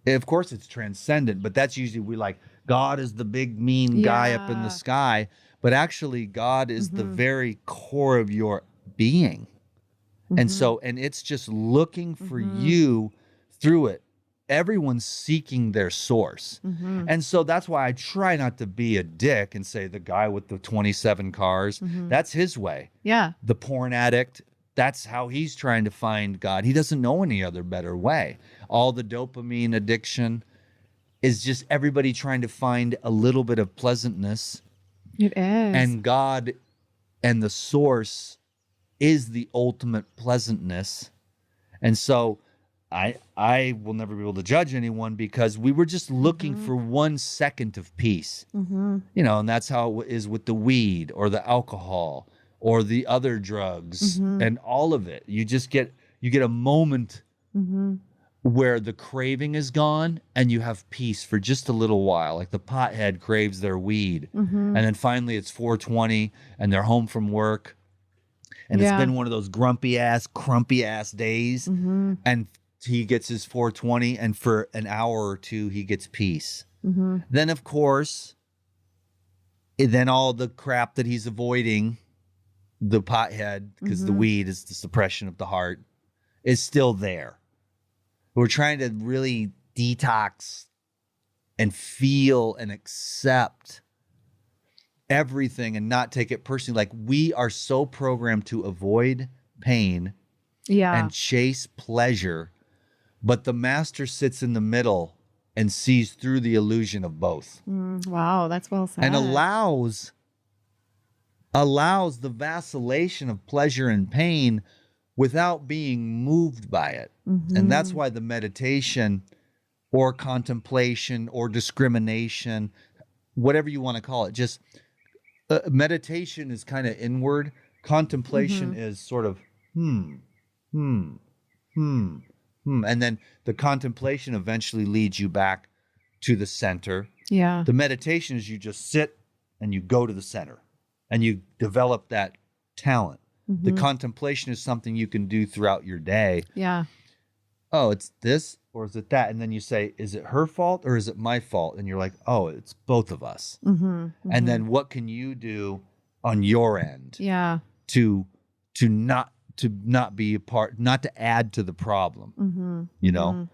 S3: Of course, it's transcendent, but that's usually we like, God is the big mean guy up in the sky. But actually, God is the very core of your being. And it's just looking for you through it. Everyone's seeking their source. And so that's why I try not to be a dick and say the guy with the 27 cars, that's his way.
S1: Yeah.
S3: The porn addict, that's how he's trying to find God. He doesn't know any other better way. All the dopamine addiction is just everybody trying to find a little bit of pleasantness.
S1: It is.
S3: And God and the source is the ultimate pleasantness. And so I will never be able to judge anyone because we were just looking for 1 second of peace. And that's how it is with the weed or the alcohol or the other drugs and all of it. You get a moment where the craving is gone and you have peace for just a little while. Like the pothead craves their weed. And then finally it's 4:20 and they're home from work. And it's been one of those grumpy ass, crumpy ass days. And he gets his 420, and for an hour or two, he gets peace.
S1: Mm-hmm.
S3: Then, of course, then all the crap that he's avoiding, the pothead, because the weed is the suppression of the heart, is still there. We're trying to really detox and feel and accept everything and not take it personally. Like, we are so programmed to avoid pain and chase pleasure, but the master sits in the middle and sees through the illusion of both.
S1: Wow, that's well said.
S3: And allows the vacillation of pleasure and pain without being moved by it. And that's why the meditation or contemplation or discrimination, whatever you want to call it, just meditation is kind of inward. Contemplation is sort of and then the contemplation eventually leads you back to the center.
S1: Yeah.
S3: The meditation is you just sit and you go to the center and you develop that talent. The contemplation is something you can do throughout your day.
S1: Yeah.
S3: Oh, it's this or is it that? And then you say, is it her fault or is it my fault? And you're like, oh, it's both of us. And then what can you do on your end?
S1: Yeah.
S3: To not be a part, not to add to the problem. You know,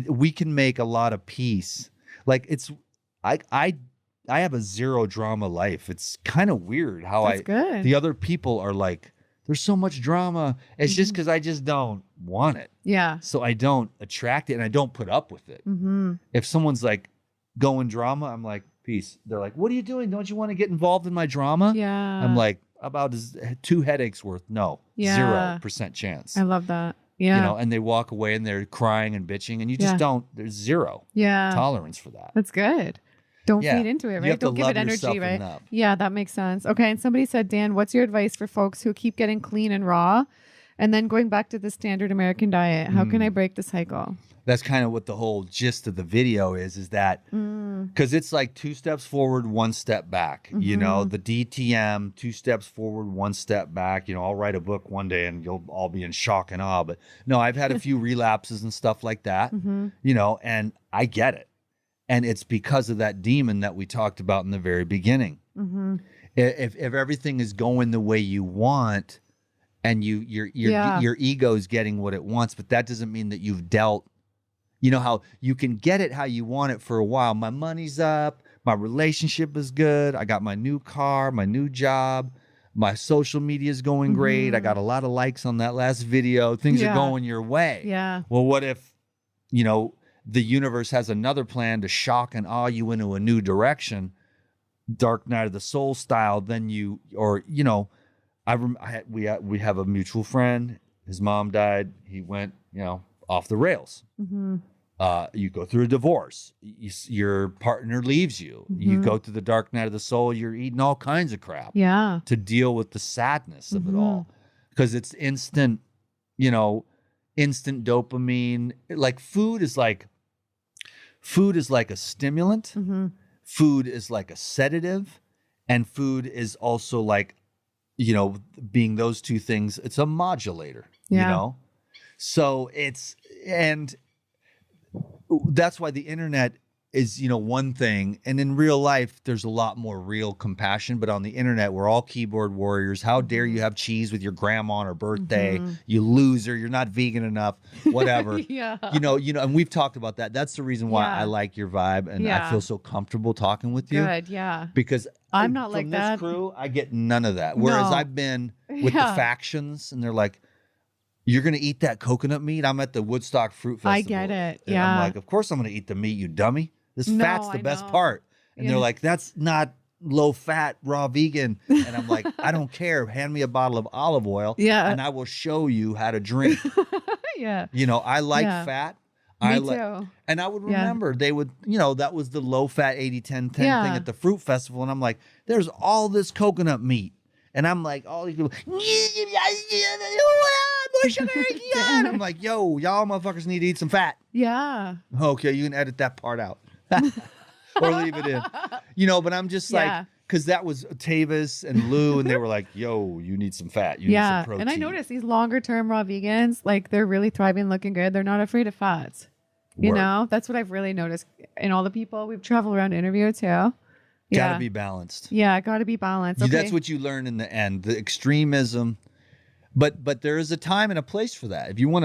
S3: we can make a lot of peace. Like, it's, I have a zero drama life. It's kind of weird how
S1: That's good.
S3: The other people are like, there's so much drama. It's just because I just don't want it.
S1: Yeah.
S3: So I don't attract it and I don't put up with it. If someone's like going drama, I'm like, peace. They're like, what are you doing? Don't you want to get involved in my drama?
S1: Yeah.
S3: I'm like, about 2 headaches worth. No, 0% chance.
S1: I love that. Yeah.
S3: You know, and they walk away and they're crying and bitching and you just don't, there's zero tolerance for that.
S1: That's good. Don't feed into it, right?
S3: You have
S1: Don't
S3: to
S1: give
S3: love
S1: it energy,
S3: yourself
S1: right?
S3: enough.
S1: Yeah, that makes sense. Okay. And somebody said, Dan, what's your advice for folks who keep getting clean and raw and then going back to the standard American diet? How can I break the cycle?
S3: That's kind of what the whole gist of the video is that because it's like 2 steps forward, 1 step back. You know, the DTM, 2 steps forward, 1 step back. You know, I'll write a book one day and you'll all be in shock and awe. But no, I've had a few relapses and stuff like that, you know, and I get it. And it's because of that demon that we talked about in the very beginning. If everything is going the way you want and your ego is getting what it wants, but that doesn't mean that you've dealt. You know how you can get it how you want it for a while. My money's up. My relationship is good. I got my new car, my new job. My social media is going great. I got a lot of likes on that last video. Things are going your way.
S1: Yeah.
S3: Well, what if, you know, the universe has another plan to shock and awe you into a new direction, Dark Night of the Soul style? Then you, or, you know, we have a mutual friend. His mom died. He went, you know, off the rails. You go through a divorce. Your partner leaves you. You go through the dark night of the soul. You're eating all kinds of crap.
S1: Yeah.
S3: To deal with the sadness of it all, because it's instant. You know, instant dopamine. Like food is like a stimulant. Food is like a sedative, and food is also like, you know, being those two things. It's a modulator.
S1: Yeah.
S3: You know, so and that's why the internet is, you know, one thing. And in real life, there's a lot more real compassion. But on the internet, we're all keyboard warriors. How dare you have cheese with your grandma on her birthday? You loser. You're not vegan enough. Whatever.
S1: Yeah.
S3: You know, and we've talked about that. That's the reason why I like your vibe. And I feel so comfortable talking with you.
S1: Good. Yeah.
S3: Because
S1: I'm not like that.
S3: From this crew, I get none of that. Whereas I've been with the factions and they're like, you're going to eat that coconut meat? I'm at the Woodstock Fruit Festival.
S1: I get it.
S3: And
S1: Yeah.
S3: I'm like, of course I'm going to eat the meat, you dummy. This fat's the best part. And they're like, that's not low fat, raw vegan. And I'm like, I don't care. Hand me a bottle of olive oil.
S1: Yeah.
S3: And I will show you how to drink.
S1: Yeah.
S3: You know, I like fat.
S1: Me too.
S3: And I would remember they would, you know, that was the low fat 80-10-10 thing at the fruit festival. And I'm like, there's all this coconut meat. And I'm like, all these people, more sugar. And I'm like, yo, y'all motherfuckers need to eat some fat.
S1: Yeah.
S3: Okay, you can edit that part out. Or leave it in. You know, but I'm just like, because that was Tavis and Lou, and they were like, "Yo, you need some fat. You need some protein."
S1: And I noticed these longer term raw vegans, like they're really thriving, looking good. They're not afraid of fats. You know, that's what I've really noticed in all the people we've traveled around to interview too.
S3: Gotta be balanced.
S1: Yeah, gotta be balanced. Okay.
S3: That's what you learn in the end. The extremism, but there is a time and a place for that. If you want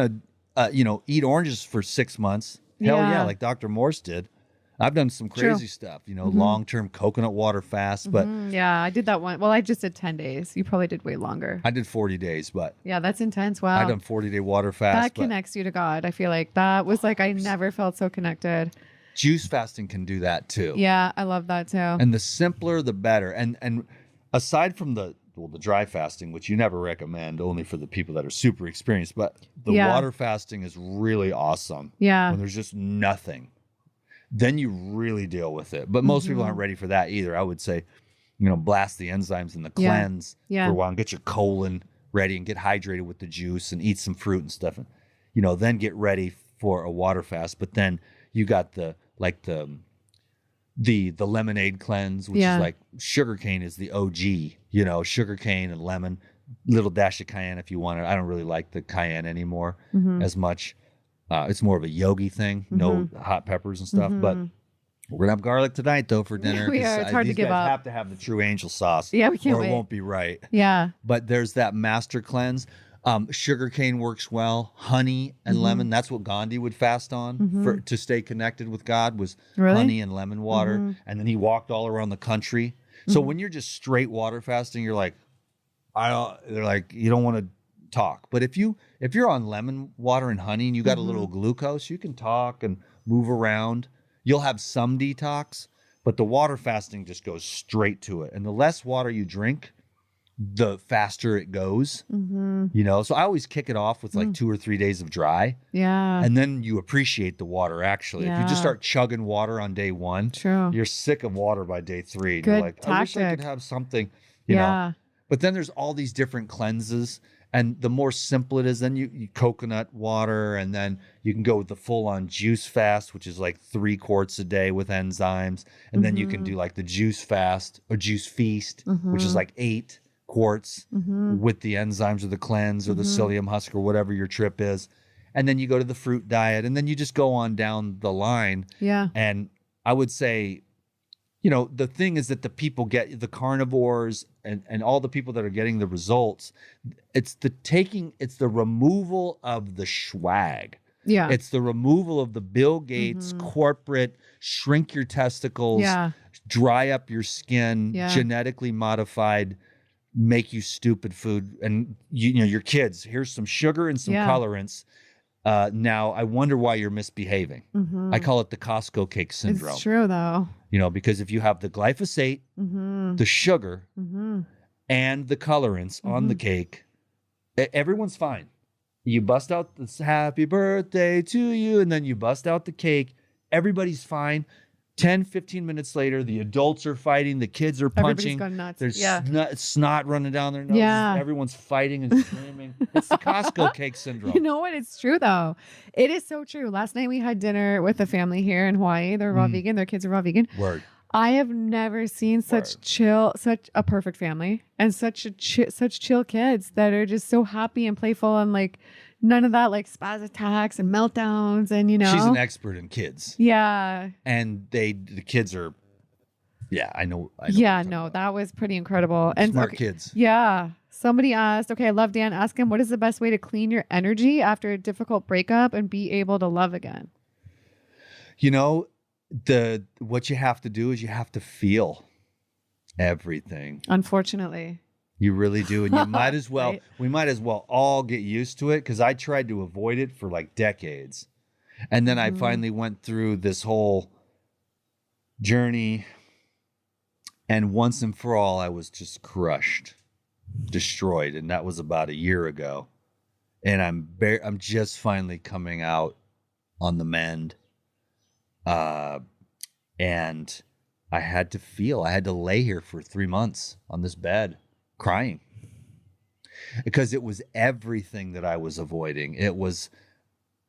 S3: to, eat oranges for 6 months, hell yeah, like Dr. Morse did. I've done some crazy stuff, long-term coconut water fast, but
S1: yeah, I did that one. Well, I just did 10 days. You probably did way longer.
S3: I did 40 days, but
S1: yeah, that's intense. Wow.
S3: I done 40-day water fast.
S1: That connects you to God. I feel like that was like, I never felt so connected.
S3: Juice fasting can do that too.
S1: Yeah, I love that too.
S3: And the simpler, the better. And aside from the dry fasting, which you never recommend, only for the people that are super experienced, but the water fasting is really awesome.
S1: Yeah.
S3: When there's just nothing. Then you really deal with it. But most people aren't ready for that either. I would say, blast the enzymes in the cleanse for a while and get your colon ready and get hydrated with the juice and eat some fruit and stuff. And, then get ready for a water fast. But then you got the lemonade cleanse, which is like sugarcane is the OG, sugarcane and lemon, little dash of cayenne if you want it. I don't really like the cayenne anymore as much. It's more of a yogi thing, no hot peppers and stuff. But we're gonna have garlic tonight though for dinner.
S1: We are. It's hard to give up.
S3: Have to have the true angel sauce.
S1: Yeah, we can't
S3: or
S1: wait.
S3: It won't be right.
S1: Yeah.
S3: But there's that master cleanse. Sugarcane works well. Honey and lemon. That's what Gandhi would fast on to stay connected with God was honey and lemon water. And then he walked all around the country. So when you're just straight water fasting, you're like, they're like, you don't want to talk. But if you're on lemon water and honey and you got a little glucose, you can talk and move around. You'll have some detox, but the water fasting just goes straight to it. And the less water you drink, the faster it goes. So I always kick it off with like 2 or 3 days of dry.
S1: Yeah.
S3: And then you appreciate the water actually. If you just start chugging water on day 1, you're sick of water by day 3. And
S1: Good
S3: you're like,
S1: tactic.
S3: I wish I could have something, you know. But then there's all these different cleanses. And the more simple it is, then you coconut water, and then you can go with the full-on juice fast, which is like 3 quarts a day with enzymes. And then you can do like the juice fast or juice feast, which is like 8 quarts with the enzymes or the cleanse or the psyllium husk or whatever your trip is. And then you go to the fruit diet, and then you just go on down the line. Yeah. And I would say, the thing is that the people get the carnivores and all the people that are getting the results, it's the removal of the swag. Yeah. It's the removal of the Bill Gates corporate shrink your testicles, dry up your skin, genetically modified, make you stupid food. And your kids, here's some sugar and some colorants. Now I wonder why you're misbehaving. I call it the Costco cake syndrome.
S1: It's true though.
S3: Because if you have the glyphosate, the sugar, and the colorants on the cake, everyone's fine. You bust out this happy birthday to you, and then you bust out the cake. Everybody's fine. 10, 15 minutes later, the adults are fighting. The kids are punching.
S1: Everybody's gone nuts.
S3: There's snot running down their noses. Yeah. Everyone's fighting and screaming. It's the Costco cake syndrome.
S1: You know what? It's true, though. It is so true. Last night we had dinner with a family here in Hawaii. They're raw vegan. Their kids are raw vegan.
S3: Word.
S1: I have never seen such a perfect family and such chill kids that are just so happy and playful and like none of that like spaz attacks and meltdowns and
S3: She's an expert in kids.
S1: Yeah.
S3: And the kids are I know
S1: that was pretty incredible. And
S3: smart kids.
S1: Yeah. Somebody asked, I love Dan, ask him, what is the best way to clean your energy after a difficult breakup and be able to love again?
S3: What you have to do is you have to feel everything.
S1: Unfortunately.
S3: You really do. And you might as well, right? We might as well all get used to it, because I tried to avoid it for like decades. And then I finally went through this whole journey. And once and for all, I was just crushed, destroyed. And that was about a year ago. And I'm just finally coming out on the mend. And I had to lay here for 3 months on this bed crying, because it was everything that I was avoiding. It was,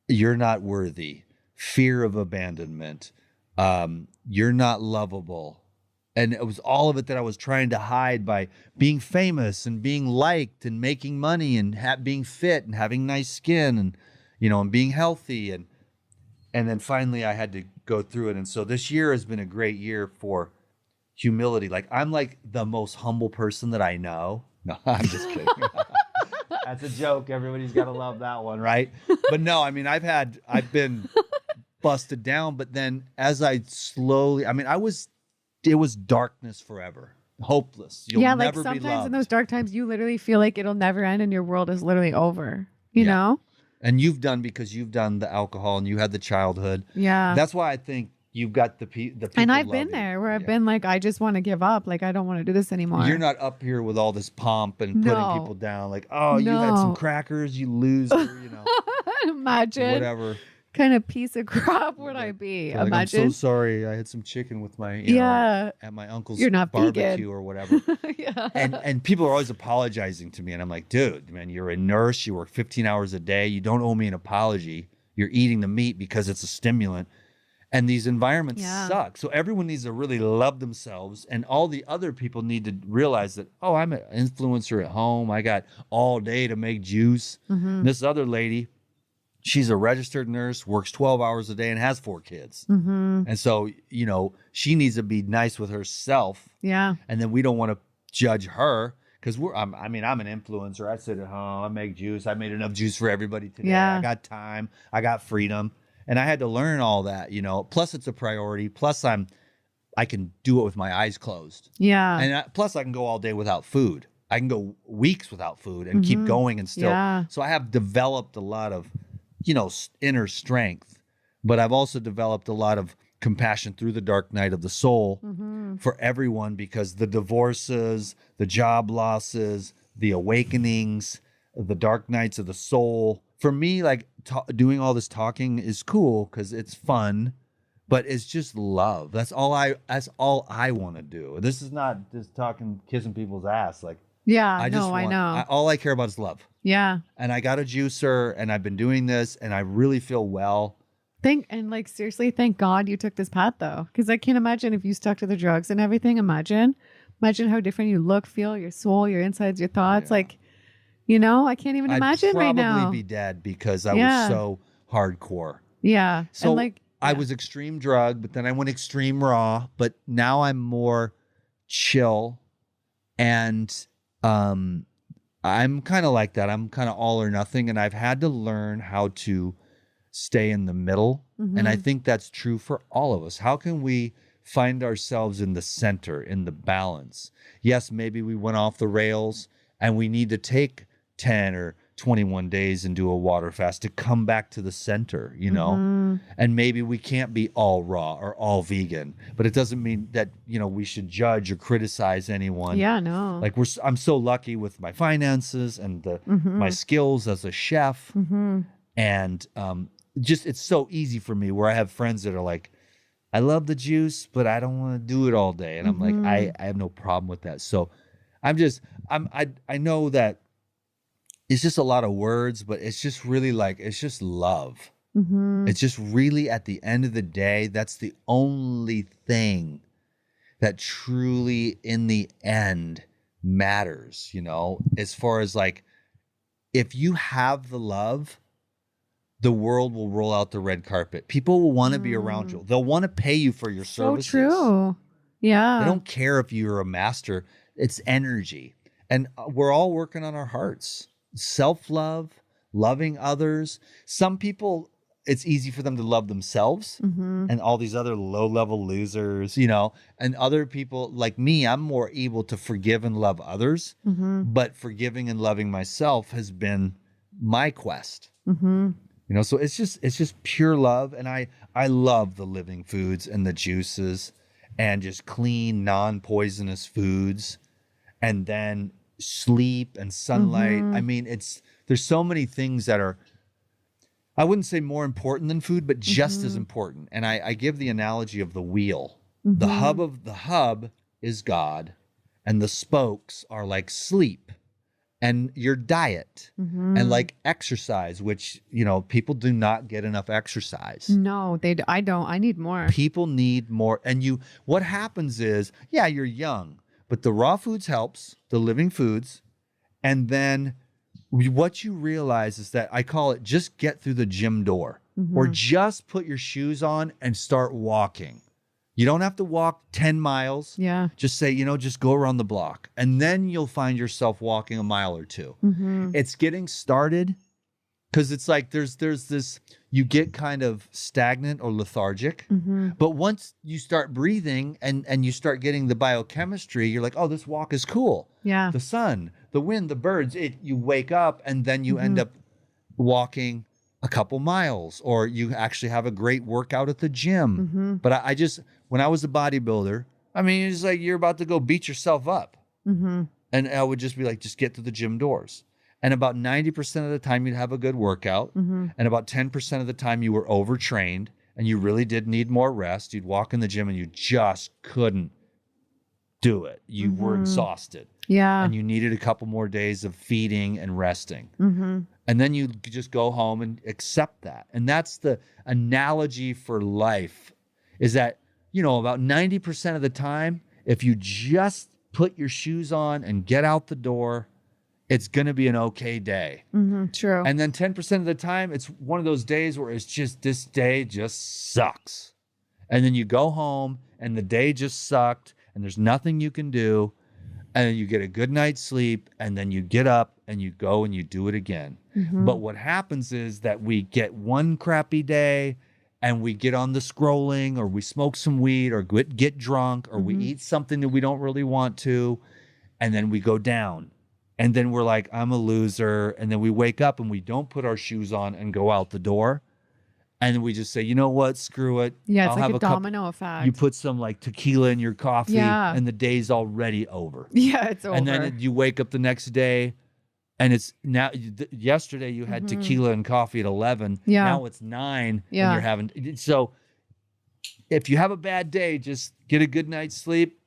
S3: you're not worthy, fear of abandonment, you're not lovable, And it was all of it that I was trying to hide by being famous and being liked and making money and being fit and having nice skin and, and being healthy. And then finally I had to go through it. And so this year has been a great year for humility. Like, I'm like the most humble person that I know. No, I'm just kidding. That's a joke. Everybody's got to love that one, right? But no, I mean, I've been busted down, but then as I slowly, it was darkness forever, hopeless. You'll never
S1: like
S3: be
S1: sometimes
S3: loved.
S1: in those dark times, you literally feel like it'll never end and your world is literally over, you know?
S3: And because you've done the alcohol and you had the childhood.
S1: Yeah.
S3: That's why I think you've got the people.
S1: And I've been there where I've been like, I just want to give up. Like, I don't want to do this anymore.
S3: You're not up here with all this pomp and putting people down. Like, oh, you had some crackers, you loser,
S1: Imagine.
S3: Whatever
S1: kind of piece of crap would I be?
S3: Like,
S1: Imagine.
S3: I'm so sorry. I had some chicken with my, at my uncle's barbecue vegan. Or whatever. And people are always apologizing to me. And I'm like, dude, man, you're a nurse. You work 15 hours a day. You don't owe me an apology. You're eating the meat because it's a stimulant. And these environments suck. So everyone needs to really love themselves. And all the other people need to realize that, oh, I'm an influencer at home. I got all day to make juice. This other lady, she's a registered nurse, works 12 hours a day and has 4 kids. And so, she needs to be nice with herself. Yeah. And then we don't want to judge her because I'm an influencer. I sit at home, I make juice. I made enough juice for everybody today. I got time. I got freedom. And I had to learn all that, plus it's a priority. Plus I can do it with my eyes closed. Yeah. And plus I can go all day without food. I can go weeks without food and keep going and still. Yeah. So I have developed a lot of, inner strength, but I've also developed a lot of compassion through the dark night of the soul for everyone, because the divorces, the job losses, the awakenings, the dark nights of the soul. For me, like doing all this talking is cool because it's fun, but it's just love. That's all I want to do. This is not just talking, kissing people's ass. Like, I know. All I care about is love. Yeah. And I got a juicer and I've been doing this and I really feel well.
S1: Seriously, thank God you took this path though. Because I can't imagine if you stuck to the drugs and everything. Imagine how different you look, feel, your soul, your insides, your thoughts. Yeah. I can't even imagine right now.
S3: I'd probably be dead because I was so hardcore. Yeah. So I was extreme drug, but then I went extreme raw, but now I'm more chill and I'm kind of like that. I'm kind of all or nothing. And I've had to learn how to stay in the middle. And I think that's true for all of us. How can we find ourselves in the center, in the balance? Yes, maybe we went off the rails and we need to take 10 or 21 days and do a water fast to come back to the center, and maybe we can't be all raw or all vegan, but it doesn't mean that, we should judge or criticize anyone. Yeah, no. Like I'm so lucky with my finances and my skills as a chef. And it's so easy for me where I have friends that are like, I love the juice, but I don't want to do it all day. And I'm like, I have no problem with that. So I know that it's just a lot of words, but it's just really it's just love. It's just really, at the end of the day, that's the only thing that truly in the end matters, as far as if you have the love, the world will roll out the red carpet. People will want to be around you. They'll want to pay you for your services. So true. Yeah. They don't care if you're a master. It's energy. And we're all working on our hearts. Self-love, loving others. Some people, it's easy for them to love themselves and all these other low-level losers, and other people like me, I'm more able to forgive and love others, but forgiving and loving myself has been my quest. So it's just pure love. And I love the living foods and the juices and just clean, non-poisonous foods, and then sleep and sunlight. I mean, there's so many things that are, I wouldn't say more important than food, but just as important. And I give the analogy of the wheel. The hub is God, and the spokes are like sleep and your diet and like exercise, which, you know, people do not get enough exercise.
S1: No, I don't. I need more.
S3: People need more. And what happens is, yeah, you're young, but the raw foods helps, the living foods. And then what you realize is that I call it just get through the gym door or just put your shoes on and start walking. You don't have to walk 10 miles. Yeah. Just say, you know, just go around the block. And then you'll find yourself walking a mile or two. It's getting started because it's like there's this, you get kind of stagnant or lethargic. But once you start breathing and you start getting the biochemistry, you're like, oh, this walk is cool. Yeah. The sun, the wind, the birds, you wake up and then you end up walking a couple miles, or you actually have a great workout at the gym. But I just, when I was a bodybuilder, I mean, it's like you're about to go beat yourself up. And I would just be like, just get to the gym doors. And about 90% of the time you'd have a good workout. And about 10% of the time you were overtrained and you really did need more rest. You'd walk in the gym and you just couldn't do it. You were exhausted. Yeah. And you needed a couple more days of feeding and resting. And then you just go home and accept that. And that's the analogy for life, is that, you know, about 90% of the time, if you just put your shoes on and get out the door, it's going to be an okay day. True. And then 10% of the time, it's one of those days where it's just, this day just sucks. And then you go home and the day just sucked and there's nothing you can do. And then you get a good night's sleep, and then you get up and you go and you do it again. But what happens is that we get one crappy day and we get on the scrolling, or we smoke some weed, or get drunk, or we eat something that we don't really want to, and then we go down. And then we're like, I'm a loser. And then we wake up and we don't put our shoes on and go out the door. And then we just say, you know what? Screw it.
S1: Yeah, it's like a domino effect.
S3: You put some like tequila in your coffee, and the day's already over.
S1: Yeah, it's over.
S3: And then you wake up the next day, and it's now. Yesterday you had tequila and coffee at 11. Yeah. Now it's 9, and you're having. So if you have a bad day, just get a good night's sleep,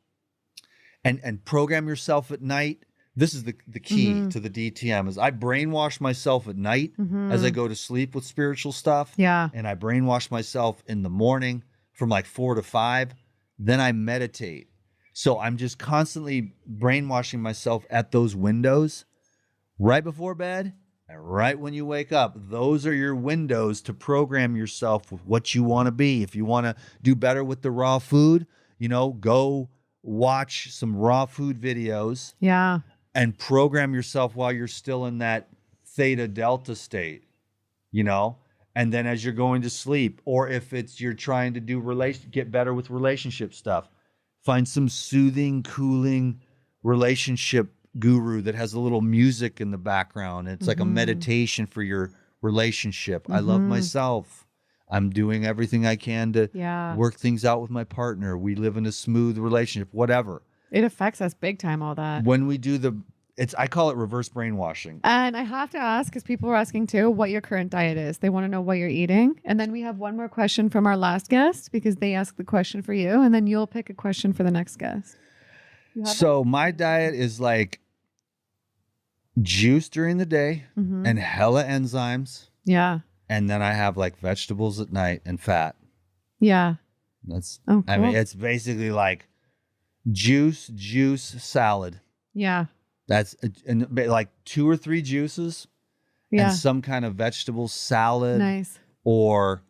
S3: and program yourself at night. This is the key to the DTM, is I brainwash myself at night as I go to sleep with spiritual stuff. Yeah. And I brainwash myself in the morning from like 4 to 5. Then I meditate. So I'm just constantly brainwashing myself at those windows right before bed and right when you wake up. Those are your windows to program yourself with what you want to be. If you want to do better with the raw food, you know, go watch some raw food videos. Yeah. And program yourself while you're still in that theta delta state, you know? And then as you're going to sleep, or if it's you're trying to do get better with relationship stuff, find some soothing, cooling relationship guru that has a little music in the background. It's like a meditation for your relationship. I love myself. I'm doing everything I can to work things out with my partner. We live in a smooth relationship, whatever.
S1: It affects us big time, all that.
S3: When we do I call it reverse brainwashing.
S1: And I have to ask, because people were asking too, what your current diet is. They want to know what you're eating. And then we have one more question from our last guest, because they asked the question for you. And then you'll pick a question for the next guest.
S3: So my diet is like juice during the day and hella enzymes. Yeah. And then I have like vegetables at night and fat. Yeah. Cool. I mean, it's basically like juice, salad. Yeah. That's like 2 or 3 juices and some kind of vegetable salad. Nice. Or,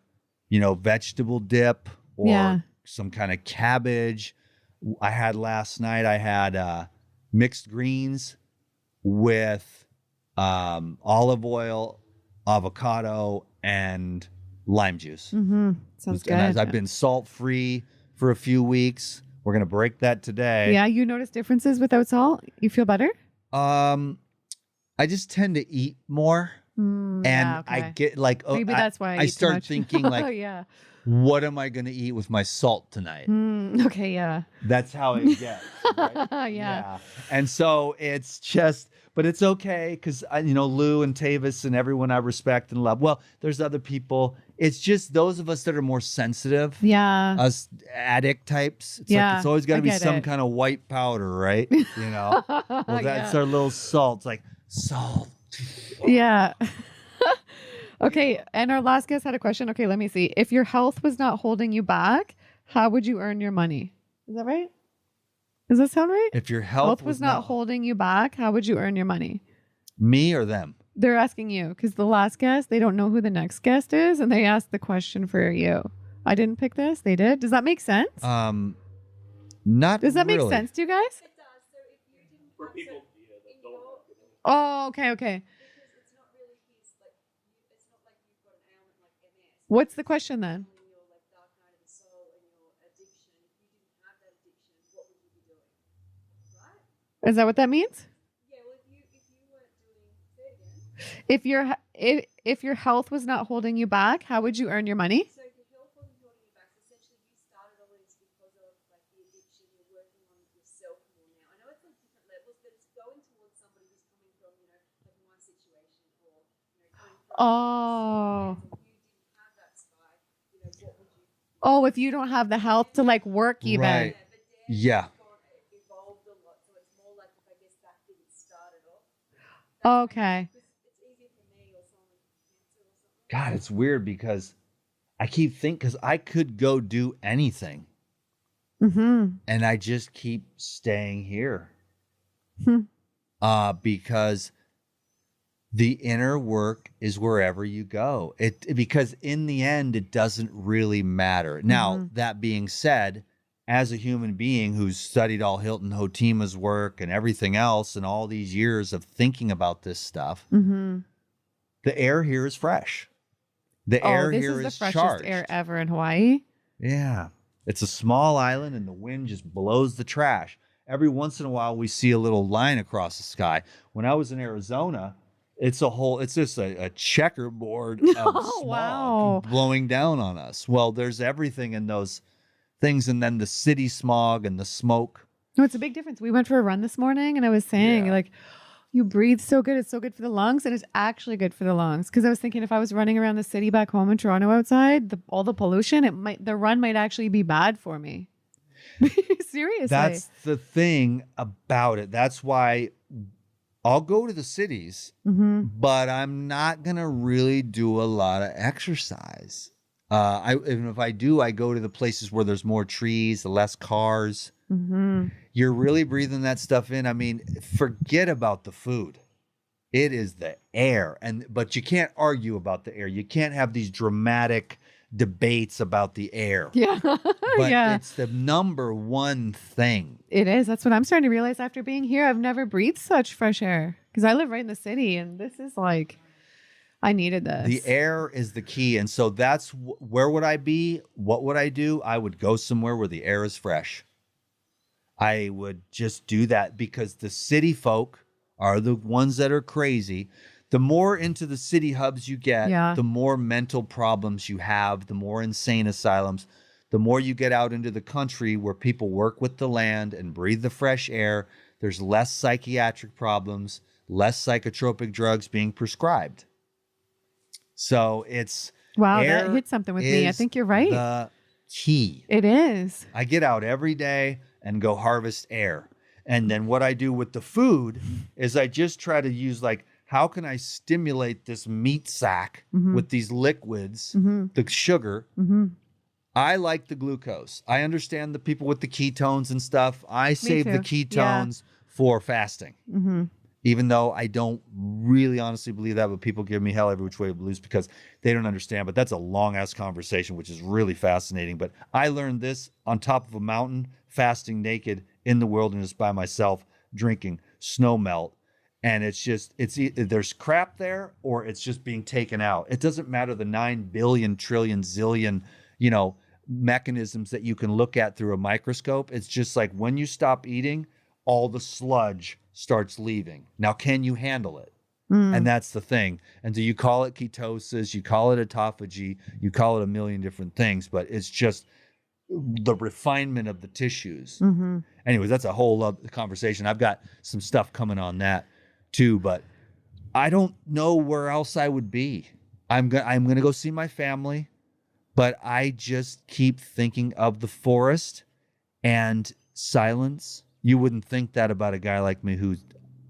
S3: you know, vegetable dip or some kind of cabbage. I had last night, mixed greens with olive oil, avocado, and lime juice. Sounds good. And I've been salt-free for a few weeks. We're going to break that today.
S1: Yeah, you notice differences without salt? You feel better?
S3: I just tend to eat more. I get like,
S1: maybe that's why
S3: I start thinking like, what am I going to eat with my salt tonight?
S1: Okay, yeah.
S3: That's how it gets. Right? Yeah. And so it's just, but it's okay because, you know, Lou and Tavis and everyone I respect and love. Well, there's other people. It's just those of us that are more sensitive. Yeah. Us addict types. It's like, it's always got to be some kind of white powder, right? You know? Well, that's our little salt. It's like, Salt.
S1: Yeah. Okay. And our last guest had a question. Okay, let me see. If your health was not holding you back, how would you earn your money? Is that right? Does that sound right?
S3: If your health
S1: Was not holding you back, how would you earn your money?
S3: Me or them?
S1: They're asking you because the last guest, they don't know who the next guest is, and they asked the question for you. I didn't pick this. They did. Does that make sense?
S3: Not
S1: Does that
S3: really.
S1: make sense to you guys?
S4: It does. So if you didn't
S5: For
S4: have
S5: people
S4: in
S5: that don't
S4: your,
S1: Oh, okay, okay.
S4: because it's not really his, like, it's not like you've got an ailment like MS.
S1: What's the question then?
S4: In your like dark night of the soul and your addiction, if you didn't have that addiction, what would you be doing? Right?
S1: Is that what that means?
S4: Yeah. Well, if you weren't doing, say it again.
S1: If your health was not holding you back, how would you earn your money?
S4: So if your health wasn't holding you back, essentially you started all this because of like the addiction. You're working on yourself more now. I know it's on different levels, but it's going towards somebody who's coming from, like my situation, or coming from.
S1: Oh.
S4: If you didn't have that spike, what would you?
S1: Oh, if you don't have the health to like work even.
S3: Right.
S4: But then
S3: Yeah.
S4: it evolved a lot, so it's more like if I guess that didn't start it off.
S1: Okay.
S4: It's easier for me or someone with cancer or something.
S3: God, it's weird because I keep thinking, because I could go do anything.
S1: Mm-hmm.
S3: And I just keep staying here.
S1: Hmm.
S3: Because the inner work is wherever you go. Because in the end, it doesn't really matter. Now, that being said, as a human being who's studied all Hilton Hotima's work and everything else, and all these years of thinking about this stuff,
S1: Mm-hmm.
S3: the air here is fresh. The air
S1: this
S3: here
S1: is the
S3: is
S1: freshest
S3: charged.
S1: air ever in Hawaii.
S3: Yeah. It's a small island and the wind just blows the trash. Every once in a while, we see a little line across the sky. When I was in Arizona, it's just a checkerboard of smog
S1: wow.
S3: blowing down on us. Well, there's everything in those things. And then the city smog and the smoke.
S1: No, it's a big difference. We went for a run this morning and I was saying
S3: Yeah.
S1: like, you breathe so good. It's so good for the lungs. And it's actually good for the lungs. Because I was thinking if I was running around the city back home in Toronto outside, all the pollution, the run might actually be bad for me. Seriously.
S3: That's the thing about it. That's why I'll go to the cities, but I'm not going to really do a lot of exercise. Even if I do, I go to the places where there's more trees, less cars. You're really breathing that stuff in. I mean, forget about the food. It is the air. But you can't argue about the air. You can't have these dramatic debates about the air.
S1: Yeah.
S3: But
S1: yeah.
S3: it's the number one thing.
S1: It is. That's what I'm starting to realize after being here. I've never breathed such fresh air because I live right in the city and this is like, I needed this.
S3: The air is the key. And so that's where would I be? What would I do? I would go somewhere where the air is fresh. I would just do that because the city folk are the ones that are crazy. The more into the city hubs you get, the more mental problems you have, the more insane asylums, the more you get out into the country where people work with the land and breathe the fresh air. There's less psychiatric problems, less psychotropic drugs being prescribed. So it's
S1: wow,
S3: air
S1: that hit something with me. I
S3: is
S1: think you're right.
S3: The key.
S1: It is.
S3: I get out every day and go harvest air. And then what I do with the food is I just try to use like, how can I stimulate this meat sack with these liquids, the sugar? I like the glucose. I understand the people with the ketones and stuff. I save the ketones for fasting. Even though I don't really honestly believe that, but people give me hell every which way to blues because they don't understand. But that's a long ass conversation, which is really fascinating. But I learned this on top of a mountain, fasting naked in the wilderness by myself, drinking snow melt. And it's just, there's crap there or it's just being taken out. It doesn't matter the 9 billion, trillion, zillion, mechanisms that you can look at through a microscope. It's just like when you stop eating, all the sludge starts leaving. Now, can you handle it? And that's the thing. And so you call it ketosis, you call it autophagy, you call it a million different things, but it's just the refinement of the tissues. Anyways, that's a whole other conversation. I've got some stuff coming on that too, but I don't know where else I would be. I'm going to go see my family, but I just keep thinking of the forest and silence. You wouldn't think that about a guy like me who's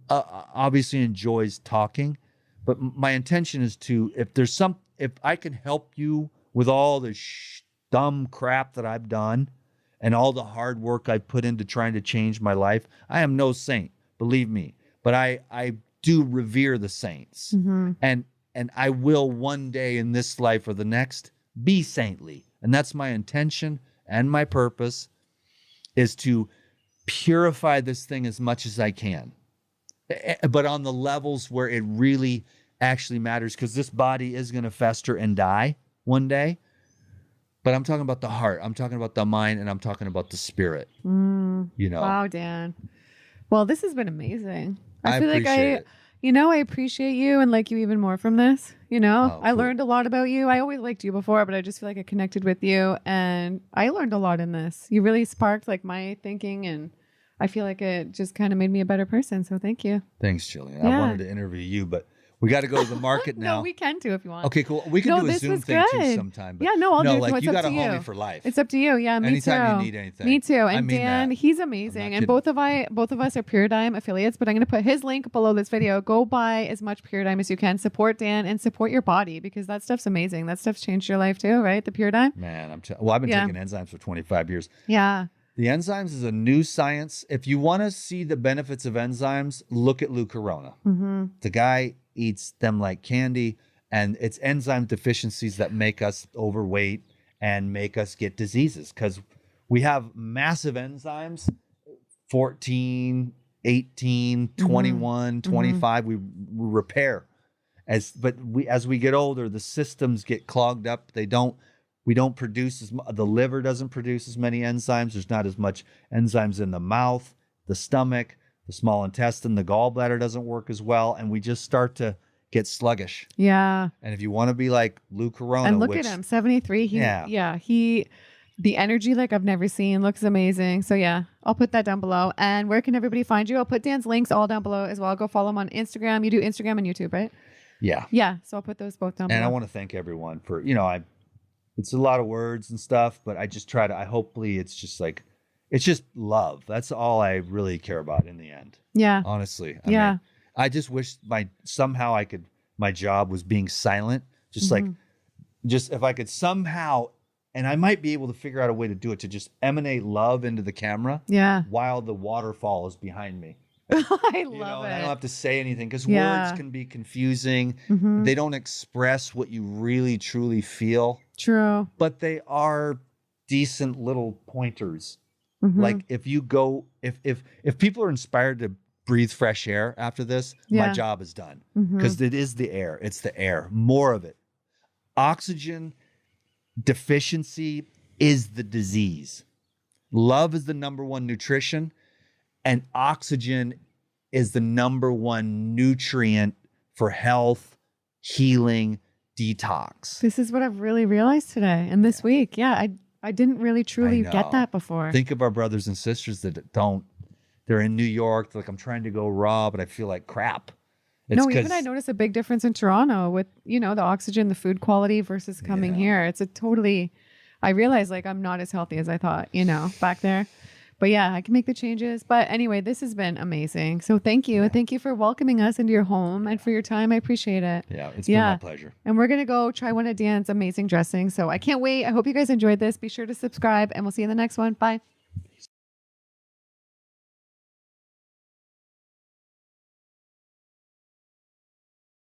S3: obviously enjoys talking, but my intention is to, if I can help you with all the dumb crap that I've done and all the hard work I put into trying to change my life. I am no saint, believe me, but I do revere the saints, and I will one day in this life or the next be saintly. And that's my intention and my purpose, is to purify this thing as much as I can, but on the levels where it really actually matters, because this body is going to fester and die one day. But I'm talking about the heart, I'm talking about the mind, and I'm talking about the spirit. You know.
S1: Wow, Dan. Well, this has been amazing. I feel like
S3: appreciate it.
S1: I appreciate you and like you even more from this.
S3: Oh,
S1: I
S3: cool.
S1: learned a lot about you. I always liked you before, but I just feel like I connected with you, and I learned a lot in this. You really sparked like my thinking, and I feel like it just kind of made me a better person. So thank you.
S3: Thanks, Jillian.
S1: Yeah.
S3: I wanted to interview you, but we got to go to the market now.
S1: No, we can too if you want.
S3: Okay, cool. We can
S1: No,
S3: do a
S1: this
S3: Zoom
S1: was
S3: thing too
S1: good.
S3: sometime. But
S1: Yeah, no, I'll do it.
S3: like
S1: It's
S3: you
S1: up
S3: got
S1: to
S3: to hold
S1: you.
S3: me for life.
S1: It's up to you. Yeah, me
S3: Anytime
S1: too.
S3: you need anything.
S1: Me too.
S3: I
S1: And
S3: mean
S1: Dan,
S3: that.
S1: he's amazing. And
S3: kidding.
S1: both of us are Paradigm affiliates, but I'm going to put his link below this video. Go buy as much Paradigm as you can. Support Dan and support your body, because that stuff's amazing. That stuff's changed your life too, right? The Paradigm.
S3: Man, I've been
S1: Yeah.
S3: taking enzymes for 25 years.
S1: Yeah.
S3: The enzymes is a new science. If you want to see the benefits of enzymes, look at Lou Corona. The guy eats them like candy, and it's enzyme deficiencies that make us overweight and make us get diseases, because we have massive enzymes, 14, 18, 21, 25, we repair. As we get older, the systems get clogged up. We don't produce the liver doesn't produce as many enzymes. There's not as much enzymes in the mouth, the stomach, the small intestine, the gallbladder doesn't work as well. And we just start to get sluggish.
S1: Yeah.
S3: And if you want to be like Lou Corona,
S1: And look at him, 73. The energy like I've never seen, looks amazing. So yeah, I'll put that down below. And where can everybody find you? I'll put Dan's links all down below as well. Go follow him on Instagram. You do Instagram and YouTube, right?
S3: Yeah.
S1: Yeah. So I'll put those both down below.
S3: And I want to thank everyone for, it's a lot of words and stuff, but I just try to, hopefully it's just love. That's all I really care about in the end.
S1: Yeah.
S3: Honestly. I
S1: Yeah.
S3: mean, I just wish my job was being silent. Just if I could somehow, and I might be able to figure out a way to do it, to just emanate love into the camera.
S1: Yeah.
S3: While the waterfall is behind me.
S1: I love
S3: And I
S1: it.
S3: don't have to say anything, because
S1: Yeah.
S3: words can be confusing. They don't express what you really truly feel,
S1: True.
S3: but they are decent little pointers. Like if people are inspired to breathe fresh air after this, my job is done, because it is the air. It's the air, more of it. Oxygen deficiency is the disease. Love is the number one nutrition, and oxygen is the number one nutrient for health, healing, detox.
S1: This is what I've really realized today and this week. Yeah. I didn't really truly
S3: I
S1: get
S3: know.
S1: that before.
S3: Think of our brothers and sisters that don't. They're in New York. They're like, I'm trying to go raw, but I feel like crap. It's
S1: Even I noticed a big difference in Toronto with, the oxygen, the food quality versus coming here. It's I realized like I'm not as healthy as I thought, back there. But yeah, I can make the changes. But anyway, this has been amazing. So thank you. Thank you for welcoming us into your home and for your time. I appreciate it.
S3: Yeah, it's been my pleasure.
S1: And we're going to go try one of Dan's amazing dressings. So I can't wait. I hope you guys enjoyed this. Be sure to subscribe, and we'll see you in the next one. Bye.